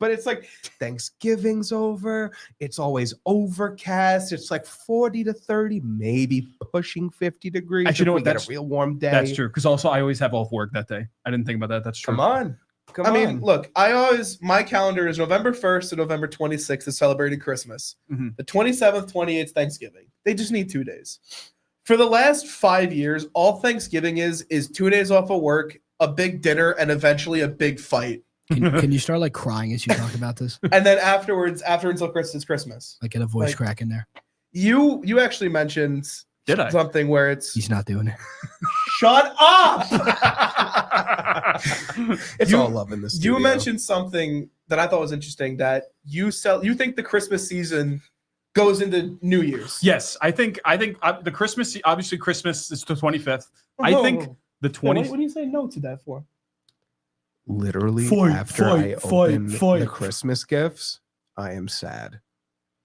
But it's like Thanksgiving's over. It's always overcast. It's like 40 to 30, maybe pushing 50 degrees. Actually, you know if what? we get That's- a real warm day. That's true. Because also I always have off work that day. I didn't think about that. That's true. Come on. I mean, look, my calendar is November 1st to November 26th is celebrating Christmas. Mhm. The 27th, 28th, Thanksgiving. They just need 2 days. For the last 5 years, all Thanksgiving is 2 days off of work, a big dinner, and eventually a big fight. Can you start like crying as you talk about this? And then after until Christmas, Christmas. Like get a voice Like- crack in there. You actually mentioned Did I? something where it's He's not doing it. shut up. It's You- all love in this. You mentioned something that I thought was interesting, that you think the Christmas season goes into New Year's. Yes, I think the Christmas. Obviously, Christmas is the 25th. I think the 20th. What do you say no to that for? Literally Fight, after fight, I fight, open fight. the Christmas gifts, I am sad.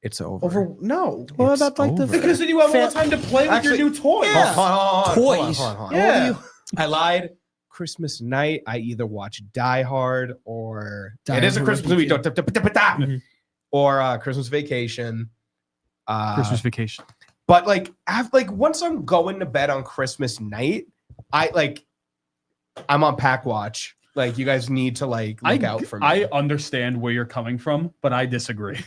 It's over. Over no. What It's about like the over. Because then you have more Fa- time to play with Actually- your new toys. Yeah. Hold Toys. on. Yeah. I lied. Christmas night, I either watch Die Hard or Die it is a Hard Christmas repeat. movie, Mhm. or Christmas Vacation. Christmas vacation. But like, once I'm going to bed on Christmas night, I'm on pack watch. Like, you guys need to look out for me. I understand where you're coming from, but I disagree.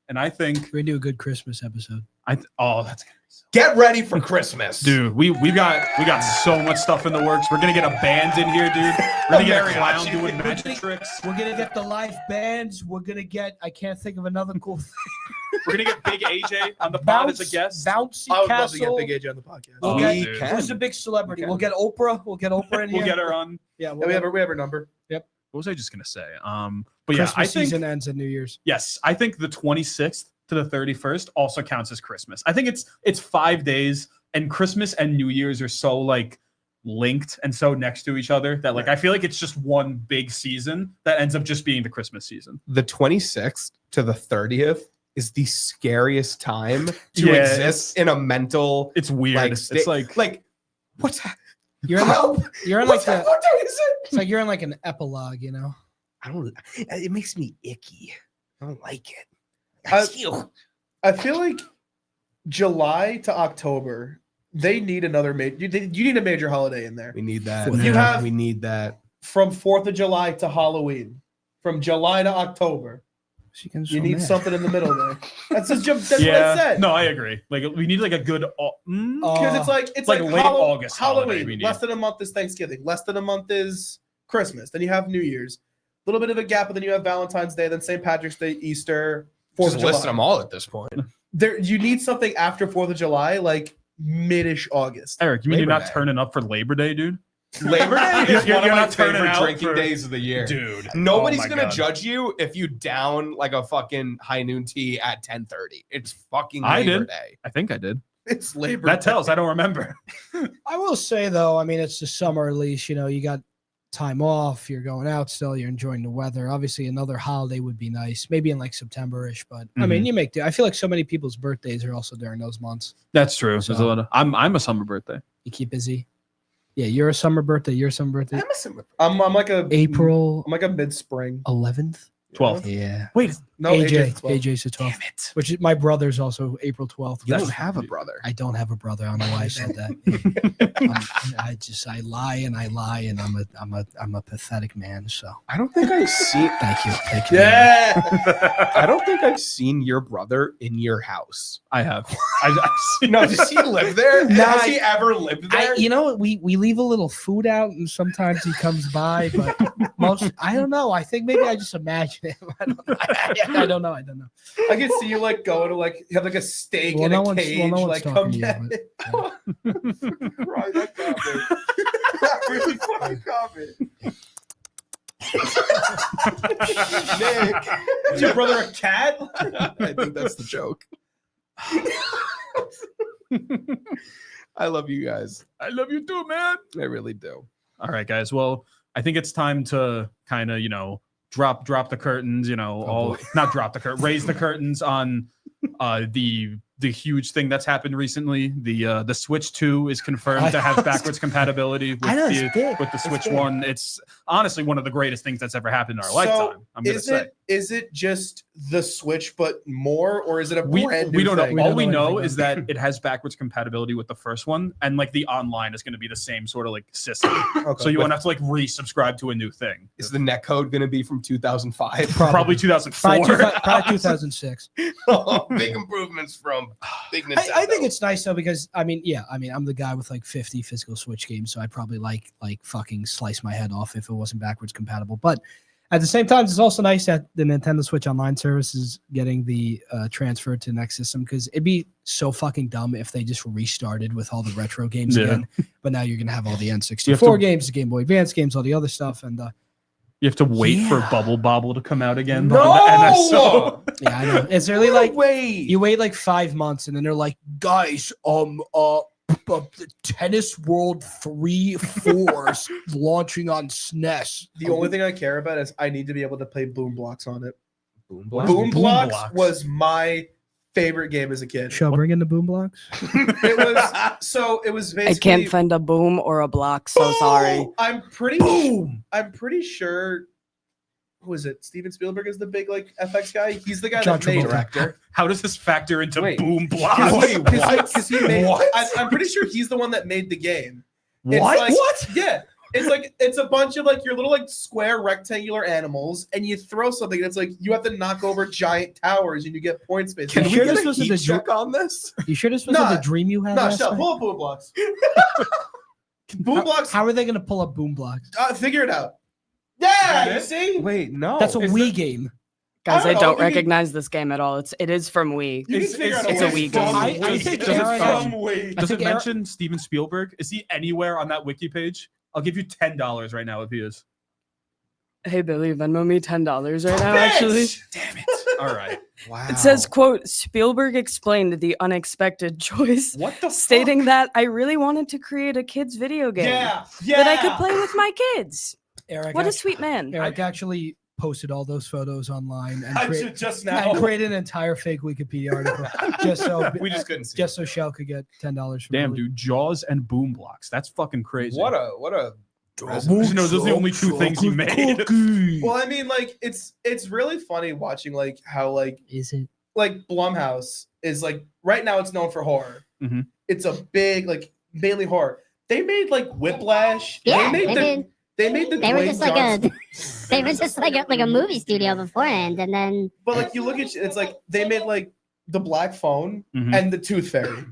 And I think We're gonna do a good Christmas episode. that's gonna be so. Get ready for Christmas, Dude, we got so much stuff in the works. We're gonna get a band in here, dude. We're gonna get a clown Mariachi. doing magic tricks. We're gonna get the live bands. We're gonna get. I can't think of another cool thing. We're gonna get Big AJ on the pod as a guest. Bouncy I would love to Castle. get Big AJ on the podcast. We'll Oh, get- dude. Who's a big celebrity? We We'll get Oprah. We'll get Oprah in here. We'll get her on. Yeah, Yeah, we have her number. What was I just gonna say? But yeah, Christmas I think season ends at New Year's. yes, I think the 26th to the 31st also counts as Christmas. I think it's 5 days, and Christmas and New Year's are so linked and so next to each other that I feel like it's just one big season that ends up just being the Christmas season. the 26th to the 30th is the scariest time to Yeah, exist in a mental It's weird. state. It's what's that? You're in Help! You're in What's like that? the. What day is it? It's like you're in like an epilogue, you know. I don't. It makes me icky. I don't like it. I feel like July to October They need another major. You need a major holiday in there. We need that. If you have- we need that. From 4th of July to Halloween, from July to October, you need something in the middle there. That's what I said. No, I agree. Like we need like a good Because it's like late August holiday we Halloween. need. Less than a month is Thanksgiving. Less than a month is Christmas. Then you have New Year's. A little bit of a gap, but then you have Valentine's Day, then St. Patrick's Day, Easter, 4th Just of July. list them all at this point. You need something after 4th of July, like mid-ish August. Eric, you mean Labor you're not Day. turning up for Labor Day, dude? Labor Day is You're one of my not turning favorite out drinking for- days of the year. Dude. Nobody's oh my gonna God. judge you if you down like a fucking high noon tea at 10:30. It's fucking I Labor did. Day. I think I did. It's Labor That Day. tells. I don't remember. I will say though, I mean, it's the summer at least. You know, you got time off. You're going out still. You're enjoying the weather. Obviously, another holiday would be nice, maybe in like September-ish. But I mean, you make do. I feel like so many people's birthdays are also during those months. That's true. There's a So- lot of, I'm a summer birthday. You keep busy. Yeah, you're a summer birthday. You're a summer birthday. I'm like a April I'm like a mid-spring. 11th. 12th. Yeah. Wait, No, AJ. AJ's 12. AJ's the 12th. Which is my brother's also April 12th. You That's- don't have a brother. I don't have a brother. I don't know why I said that. I lie and I'm a pathetic man. So I don't think I've seen. thank you. Yeah. I don't think I've seen your brother in your house. I have. I've seen No, does he live there? No, Has he ever lived there? You know, we leave a little food out, and sometimes he comes by, but I don't know. I think maybe I just imagine him. I don't know. I don't know. I can see you like going to like have like a steak Well, in no a one's- cage. well, no one's Like talking come to you, get but- it. Right, that comment. That really funny comment. Nick, is your brother a cat? I think that's the joke. I love you guys. I love you too, man. I really do. All right, guys. Well, I think it's time to kind of, drop the curtains, not drop the curtain, raise the curtains on the huge thing that's happened recently. The Switch 2 is confirmed to have backwards compatibility with I know, it's big. the It's Switch big. 1. It's honestly one of the greatest things that's ever happened in our lifetime. I'm gonna say. Is it just the Switch but more, or is it a We brand new don't know. thing? All don't we know know anything is that it has backwards compatibility with the first one, and like the online is going to be the same sort of like system. Okay. So you won't have to like resubscribe to a new thing. Is the netcode going to be from 2005? Probably 2004. Probably 2006. Big improvements from big Nintendo. I think it's nice though because I'm the guy with like 50 physical Switch games, so I'd probably like fucking slice my head off if it wasn't backwards compatible. But at the same time, it's also nice that the Nintendo Switch Online service is getting the transfer to the next system because it'd be so fucking dumb if they just restarted with all the retro games Yeah. again. But now you're gonna have all the You have N64 to- games, the Game Boy Advance games, all the other stuff, and You have to wait for Yeah. Bubble Bobble to come out again. No! on the NSO. yeah, I know. It's really like wait. you wait like 5 months, and then they're like, guys, the Tennis World 3-4 launching on SNES. The only thing I care about is I need to be able to play Boom Blocks on it. Boom Boom Boom Blox Blox. was my favorite game as a kid. Shall bring in the Boom Blocks? It was basically I can't find a boom or a block. So sorry. I'm pretty sure who is it? Steven Spielberg is the big like FX guy. He's the guy John that made Travolta. Director. How does this factor into Wait. Boom Wait, Blox? what? He made, What? I'm pretty sure he's the one that made the game. It's What? like- What? Yeah. It's a bunch of like your little like square rectangular animals, and you throw something, and it's like you have to knock over giant towers, and you get points based. Can You we sure get this a wasn't heat the check on this? You sure this was Nah. the dream you had? No, last shut up. night? Pull up Boom Blocks. Boom Blocks. How are they going to pull up Boom Blocks? Figure it out. Yeah, Is you it? see. Wait, no. That's a is Wii game. Guys, I I don't don't know, you can- recognize this game at all. It is from Wii. You can figure out it's a way. Wii game. I think does it Aaron- from- Wii. Does think it Eric- mention Steven Spielberg? Is he anywhere on that wiki page? I'll give you $10 right now if he is. Hey Billy, Venmo me $10 right now. Actually, Damn it. All right. Wow. it says, "quote Spielberg explained the unexpected choice, What the stating that I really wanted to create a kids video game Yeah. that I could play with my kids. Eric, What a act- sweet man." Eric actually posted all those photos online and, I should just now. and created an entire fake Wikipedia article just so We just couldn't see. just so Shell could get $10 from Damn, Billy. dude. Jaws and Boom Blocks. That's fucking crazy. What a Those are the only two things you made. Well, I mean, like it's really funny watching like how like Is it? Blumhouse is like right now it's known for horror. Mhm. it's a big like mainly horror. They made like Whiplash. Yeah, they made they the They were Dwayne just like Johnson. they were just like a movie studio beforehand, and then But like you look at it's like they made like the Black Phone Mhm. and the Tooth Fairy.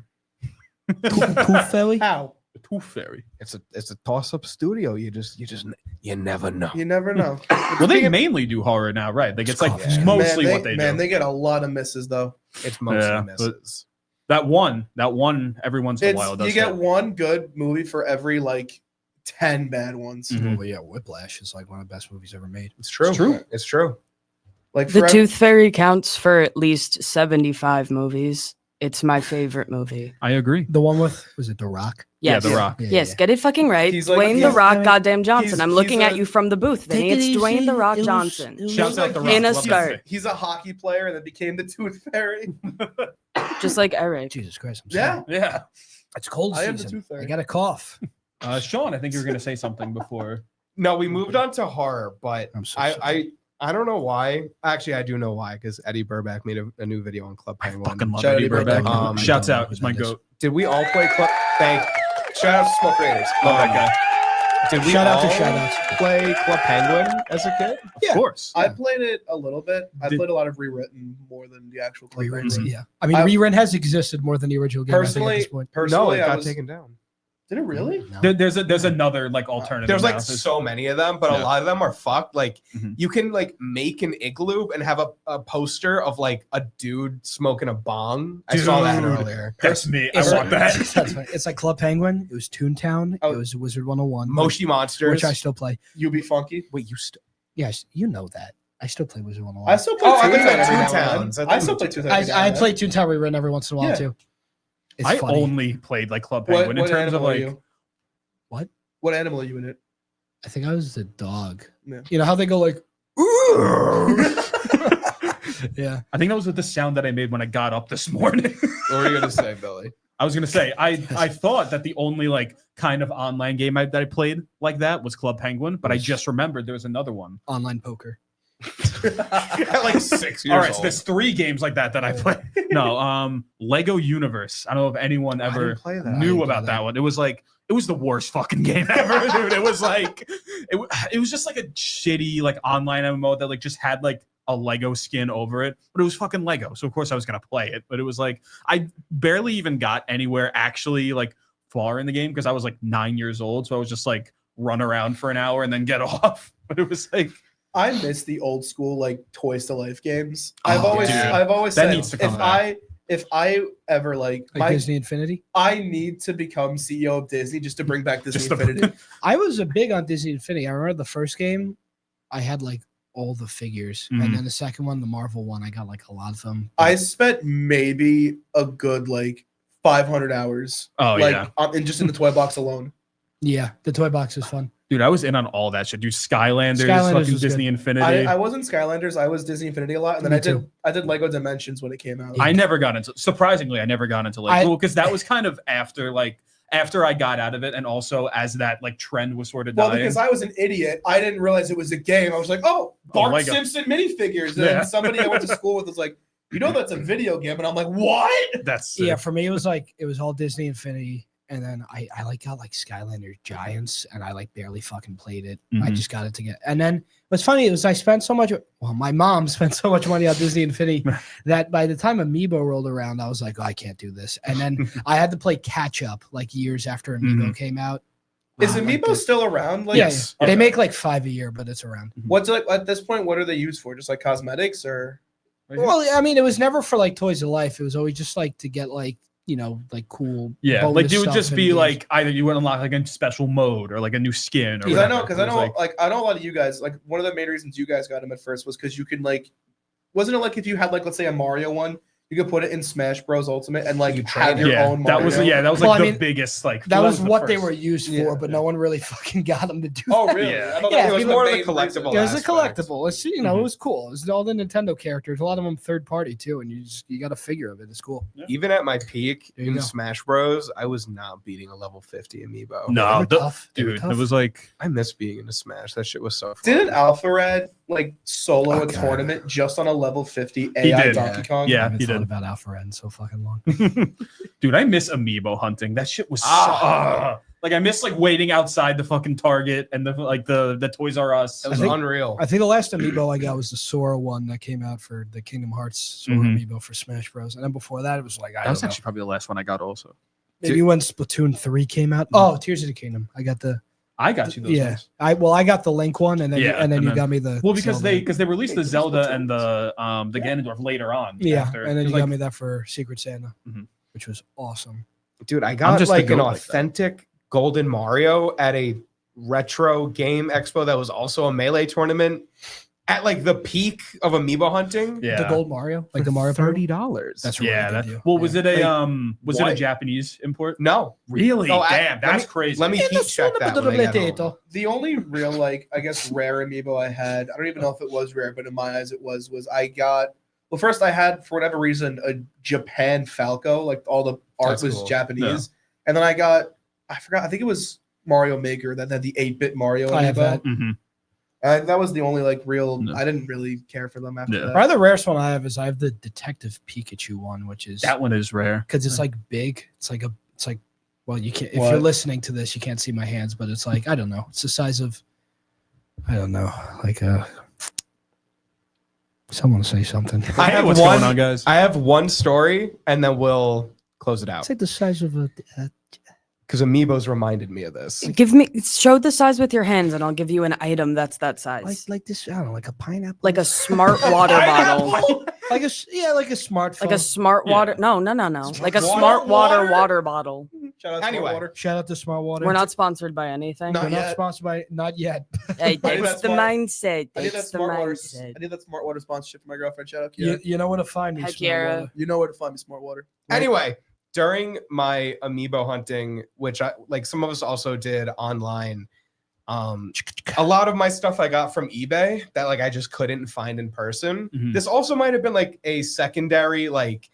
Tooth Fairy. How? The Tooth Fairy. It's a toss-up studio. You never know. You never know. Well, they mainly do horror now, right? Like it's like Yeah. mostly man, what they do. They get a lot of misses though. It's mostly Yeah, misses. That one, every once in a while does You get hit. one good movie for every like 10 bad ones. Mhm. Well, yeah, Whiplash is like one of the best movies ever made. It's true. It's true. It's true. Like The for Tooth Fairy counts for at least 75 movies. It's my favorite movie. I agree. The one with was it The Rock? Yeah, Yes. The Rock. Yeah, Yes, yeah. get it fucking right. He's like- Dwayne The he's- Rock Goddamn Johnson. he's- I'm looking he's at a- you from the booth, Vinny. It's Dwayne The Rock Johnson. Shouts out The Rock. In a Love that skirt. shit. he's a hockey player and then became the Tooth Fairy. Just like Eric. Jesus Christ! I'm Yeah. sorry. Yeah. It's cold I am the season. Tooth Fairy. I got a cough. Sean, I think you were gonna say something before. No, we moved on to horror, but I'm so I don't know why. Actually, I do know why, because Eddie Burback made a new video on Club Penguin. Fucking love Shout out Eddie to Burback. Burback. Shouts I don't out. know He's who my that is. goat. Did we all play Club? Shout out to Smoke Raiders. Love that guy. Did we Shout out to all shout outs. play Club Penguin as a kid? Of course. I played it a little bit. I Did- played a lot of rewritten more than the actual Club Reruns, Penguin. yeah. I mean, I- rerun has existed more than the original game. I think, at Personally, this point. No, personally, it I got was. taken down. Did it really? No. There's another like alternative. There's like now. so many of them, but a Yeah. lot of them are fucked. Like Mhm. you can like make an igloo and have a poster of like a dude smoking a bong. I saw that Dude. earlier. That's me. I It's want like, that. That's funny. It's like Club Penguin. It was Toontown. Oh. It was Wizard 101. Moshi Monsters. which I still play. You be funky. Wait, you still? Yes, you know that. I still play Wizard 101. I still play. Oh, I thought you Toontown meant every now and Toontowns. then. I thought I you still meant play Toontown. Toontown. every now I and then. play Toontown rerun every once in a while Yeah. too. It's I funny. only played like Club What Penguin in terms of animal are like. you? What? What animal are you in it? I think I was the dog. Yeah. You know how they go like. Yeah. I think that was with the sound that I made when I got up this morning. What were you gonna say, Billy? I was gonna say I thought that the only like kind of online game that I played like that was Club Penguin, but I just remembered there was another one. Online poker. At like 6 years All right, so old. there's 3 games like that I play. No, Lego Universe. I don't know if anyone I ever didn't play that. I knew didn't about do that that. one. It was the worst fucking game ever, dude. It was like it was just like a shitty like online MMO that like just had like a Lego skin over it, but it was fucking Lego. So of course I was gonna play it, but it was like I barely even got anywhere actually like far in the game because I was like 9 years old. So I was just like run around for an hour and then get off. But it was like I miss the old school like Toys to Life games. Oh, I've always That said needs to come back. if I ever like Disney Infinity. I need to become CEO of Disney just to bring back Disney Just to- Infinity. I was a big on Disney Infinity. I remember the first game, I had like all the figures, Mhm. and then the second one, the Marvel one, I got like a lot of them. I spent maybe a good like 500 hours. Oh, like, yeah. in just in the toy box alone. Yeah, the toy box is fun. dude, I was in on all that shit. Dude, Skylanders, Skylanders fucking was Disney good. Infinity. I wasn't Skylanders. I was Disney Infinity a lot, and then Me I did Lego Dimensions when it came out. I never got into surprisingly, I never got into like because that was kind of after I got out of it, and also as that like trend was sort of Well, dying. because I was an idiot, I didn't realize it was a game. I was like, "Oh, Bart Lego. Simpson minifigures," and Yeah. somebody I went to school with was like, "You know, that's a video game," and I'm like, "What?" That's Yeah, for me it was all Disney Infinity, and then I like got like Skylander Giants, and I like barely fucking played it. I Mhm. just got it to get. And then what's funny was I spent so much. Well, my mom spent so much money on Disney Infinity that by the time Amiibo rolled around, I was like, oh, I can't do this. And then I had to play catch up like years after Amiibo came out. Is Like Amiibo this- still around? Like, Yeah, Okay. they make like 5 a year, but it's around. What's like at this point? What are they used for? Just like cosmetics, or Well, I mean, it was never for like Toys of Life. It was always just like to get like like cool. yeah, like bonus it would stuff just in be games. like either you would unlock like a special mode or like a new skin. Or because I know whatever. It was like, I know a lot of you guys. Like one of the main reasons you guys got them at first was because you could like, wasn't it like if you had like let's say a Mario one, you could put it in Smash Bros Ultimate and like You have trade your yeah, own that Mario. was that was Well, like I the mean, biggest like that was the what they first. were used for, Yeah, but yeah. no one really fucking got them to do. Oh that. really? Yeah. I thought Yeah, that it was the more of a main collectible reason. It was a aspect. collectible. It's it Mhm. was cool. It was all the Nintendo characters. A lot of them third party too, and you got a figure of it. It's cool. Even at my peak There you in go. Smash Bros, I was not beating a level 50 amiibo. They No, were tough. They were dude, tough. it was like I miss being in a Smash. That shit was so fun. Didn't Alpharad like solo Oh, a God. tournament just on a level 50 He AI did. Donkey Kong? yeah, It's he did. thought about Alpha so fucking long. Dude, I miss amiibo hunting. That shit was like I miss like waiting outside the fucking Target and the Toys R Us. That was think- unreal. I think the last amiibo I got was the Sora one that came out for the Kingdom Hearts Sora amiibo for Smash Bros. And then before that, it was like That was actually probably the last one I got also. maybe when Splatoon 3 came out. Oh, Tears of the Kingdom. I got the I got you those ones. I got the Link one, and then you got me the because Zelda. they released the Zelda and the Ganondorf later on. After. and then 'Cause, you got me that for Secret Santa, Mhm. which was awesome. Dude, I got just like the an goat like that. authentic Golden Mario at a retro game expo that was also a Melee tournament at like the peak of amiibo hunting. Yeah. The Gold Mario, like the Mario Party. $30. That's really Yeah. good That, deal. well, was Yeah. it a Like, was it a what? Japanese import? No. Really? Oh, Damn, that's crazy. Let me heat check that when I get home. The only real, like, I guess, rare amiibo I had, I don't even know if it was rare, but in my eyes it was I got, well, first I had, for whatever reason, a Japan Falco, like all the art That's was cool. Japanese. And then I got, I forgot, I think it was Mario Maker that had the 8-bit Mario I have amiibo. that. Mhm. That was the only, like, real, No. I didn't really care for them after Yeah. that. Probably the rarest one I have is I have the Detective Pikachu one, which is That one is rare. because it's like big. It's like well, you can't if What? you're listening to this, you can't see my hands, but it's like I don't know. It's the size of I don't know, like someone say something. I Hey, have what's one, going on, guys? I have one story and then we'll close it out It's like the size of a because amiibos reminded me of this. Show the size with your hands, and I'll give you an item that's that size. like this. I don't know, like a pineapple, Like a smart water bottle. like a like a smartphone. Like a smart Yeah. water. No. Like a Water? smart water bottle. Shout out to Anyway. Water. Shout out to Smart Water. We're not sponsored by anything. Not We're not yet. sponsored by not yet. Hey, I need it's that the smart- mindset. I need that It's the smart water. mindset. I need that smart water sponsorship for my girlfriend. Shout out, Kiara. You know where to find me. Hi, Smart Kiara. Water. You know where to find me, smart water. Anyway, during my amiibo hunting, which I like some of us also did online, a lot of my stuff I got from eBay that like I just couldn't find in person. Mhm. This also might have been like a secondary like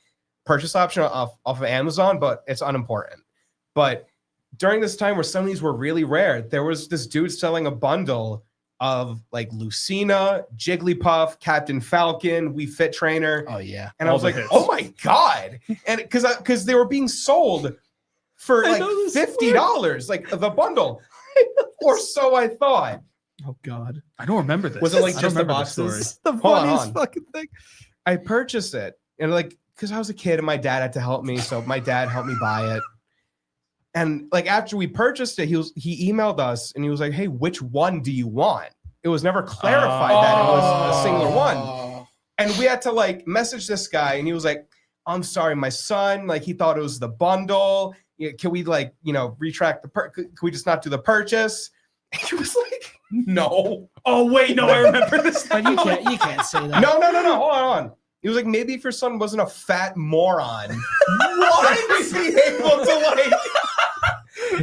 purchase option off of Amazon, but it's unimportant. But during this time where some of these were really rare, there was this dude selling a bundle of like Lucina, Jigglypuff, Captain Falcon, We Fit Trainer. Oh yeah. And I All was the like, hits. oh my God. And because they were being sold for I like know this $50, like the bundle. Or so I thought. Oh God. I don't remember this. Was it like I don't just the remember boxes? story. The Hold on, funniest hold on. fucking thing. I purchased it. And like, because I was a kid and my dad had to help me. So my dad helped me buy it. And like after we purchased it, he emailed us and he was like, hey, which one do you want? It was never clarified that it was a singular one. Oh. And we had to like message this guy, and he was like, I'm sorry, my son, like he thought it was the bundle. Yeah, can we like, retract can we just not do the purchase? And he was like, no. Oh wait, no, I remember this. But you can't say that. No, hold on. He was like, maybe if your son wasn't a fat moron, why was he able to like?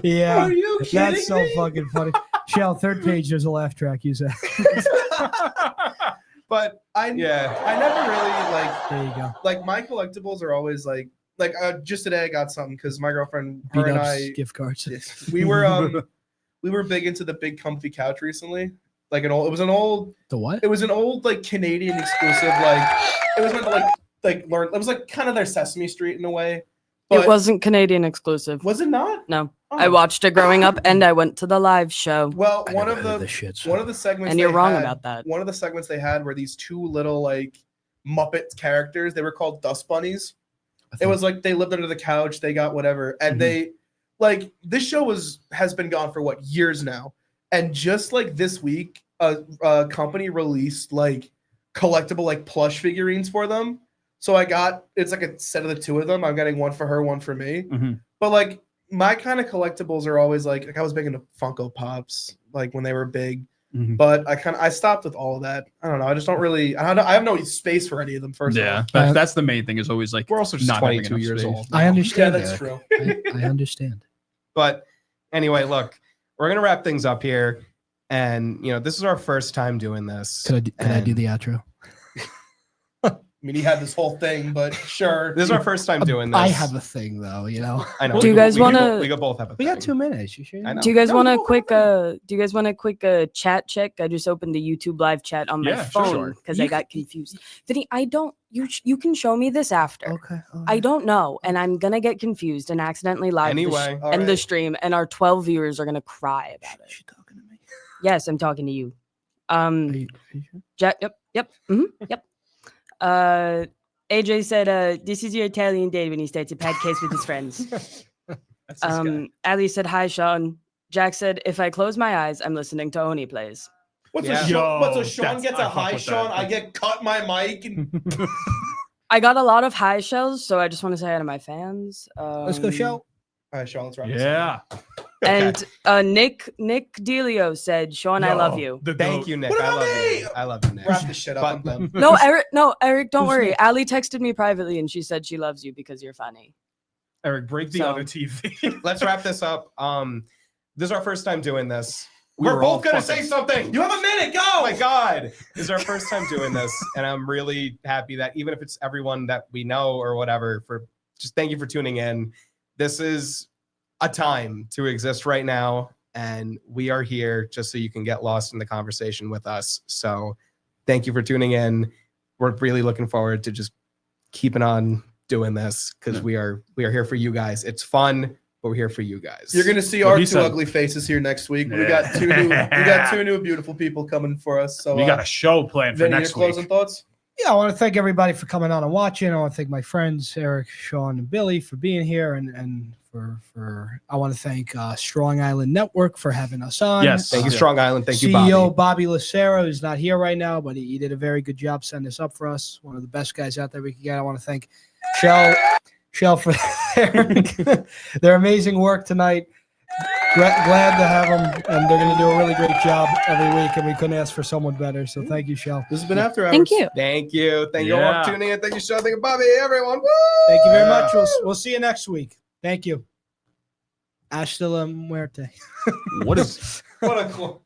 Yeah. Are you kidding That's so me? fucking funny. Shell, third page, there's a laugh track. Use that. But I never really like There you go. like my collectibles are always like just today I got something because my girlfriend, Beat her and ups, I, gift cards. we were big into the big comfy couch recently. Like it was an old like Canadian exclusive. Like it was meant to like learn. It was like kind of their Sesame Street in a way. But It wasn't Canadian exclusive. Was it not? No. Oh. I watched it growing up, and I went to the live show. Well, I one never of heard the this shit, so- one of the segments, And you're they wrong had- about that. One of the segments they had were these two little like Muppet characters. They were called Dust Bunnies. It was like they lived under the couch. They got whatever, and they like this show has been gone for what years now, and just like this week, a company released like collectible like plush figurines for them. So it's like a set of the two of them. I'm getting one for her, one for me. Mhm. But like my kind of collectibles are always like I was big into Funko Pops like when they were big. Mhm. But I stopped with all of that. I don't know. I just don't really. I have no space for any of them. First, Yeah, of all. that's the main thing. Is always like We're also just not having 22 enough years space. old. I understand. Yeah, that's Eric. true. I understand. But anyway, look, we're gonna wrap things up here, and this is our first time doing this. Could I do and- the outro? I mean, he had this whole thing, but sure. This is our first time doing this. I have a thing though, you know. I know. Do you guys wanna- We both have a We thing. got 2 minutes. You sure? I know. Do you guys No, want a no, quick no. do you guys want a quick chat check? I just opened the YouTube live chat on my Yeah, sure, phone sure. because I got confused. Vinny, I don't you can show me this after. Okay. I don't know, and I'm gonna get confused and accidentally live Anyway. All end the right. stream, and our 12 viewers are gonna cry about it. She talking to me? Yes, I'm talking to you. Are you sure? Yep. Yep. AJ said, "This is your Italian date when he starts a podcast with his friends." That's this guy. Ali said, "Hi, Sean." Jack said, "If I close my eyes, I'm listening to Oni plays." What's Yeah. a Sean? What's a Yo, Sean that's- gets I a fuck high with Sean? that. I get cut my mic and I got a lot of high shells, so I just want to say hi to my fans. Let's go, show. all right, Sean, let's wrap this up. Yeah. And Nick Delio said, "Sean, I love Yo, you." the Thank goat. you, Nick. What I about love me? you. I love you, Nick. Wrap this shit up. I'm But- done. No, Eric, don't Who's worry. Nick? Ali texted me privately, and she said she loves you because you're funny. Eric, break the So- other TV. Let's wrap this up. This is our first time doing this. We We're were all both gonna fucking- say something. You have a minute. Go. Oh my god, this is our first time doing this, and I'm really happy that even if it's everyone that we know or whatever, for just thank you for tuning in. This is a time to exist right now, and we are here just so you can get lost in the conversation with us. So thank you for tuning in. We're really looking forward to just keeping on doing this because we are here for you guys. It's fun, but we're here for you guys. You're gonna see What our he two said. ugly faces here next week. We Yeah. got two new beautiful people coming for us. So We got a show planned for Vinny, your next closing week. thoughts? Yeah, I want to thank everybody for coming on and watching. I want to thank my friends Eric, Sean, and Billy for being here, and for I want to thank Strong Island Network for having us on. Yes. Thank you, Yeah. Strong Island. Thank you, CEO Bobby. Bobby Lucero is not here right now, but he did a very good job setting this up for us. One of the best guys out there we could get. I want to thank Chelle for their amazing work tonight. Glad to have them, and they're going to do a really great job every week, and we couldn't ask for someone better. So thank you, Chelle. This has been After Hours. Thank you. Thank you. Thank you all Yeah. for tuning in. Thank you, Sean. Thank you, Bobby. Everyone. Woo! Thank you very much. We'll see you next week. Thank you. Hasta la muerte. What is What a cool.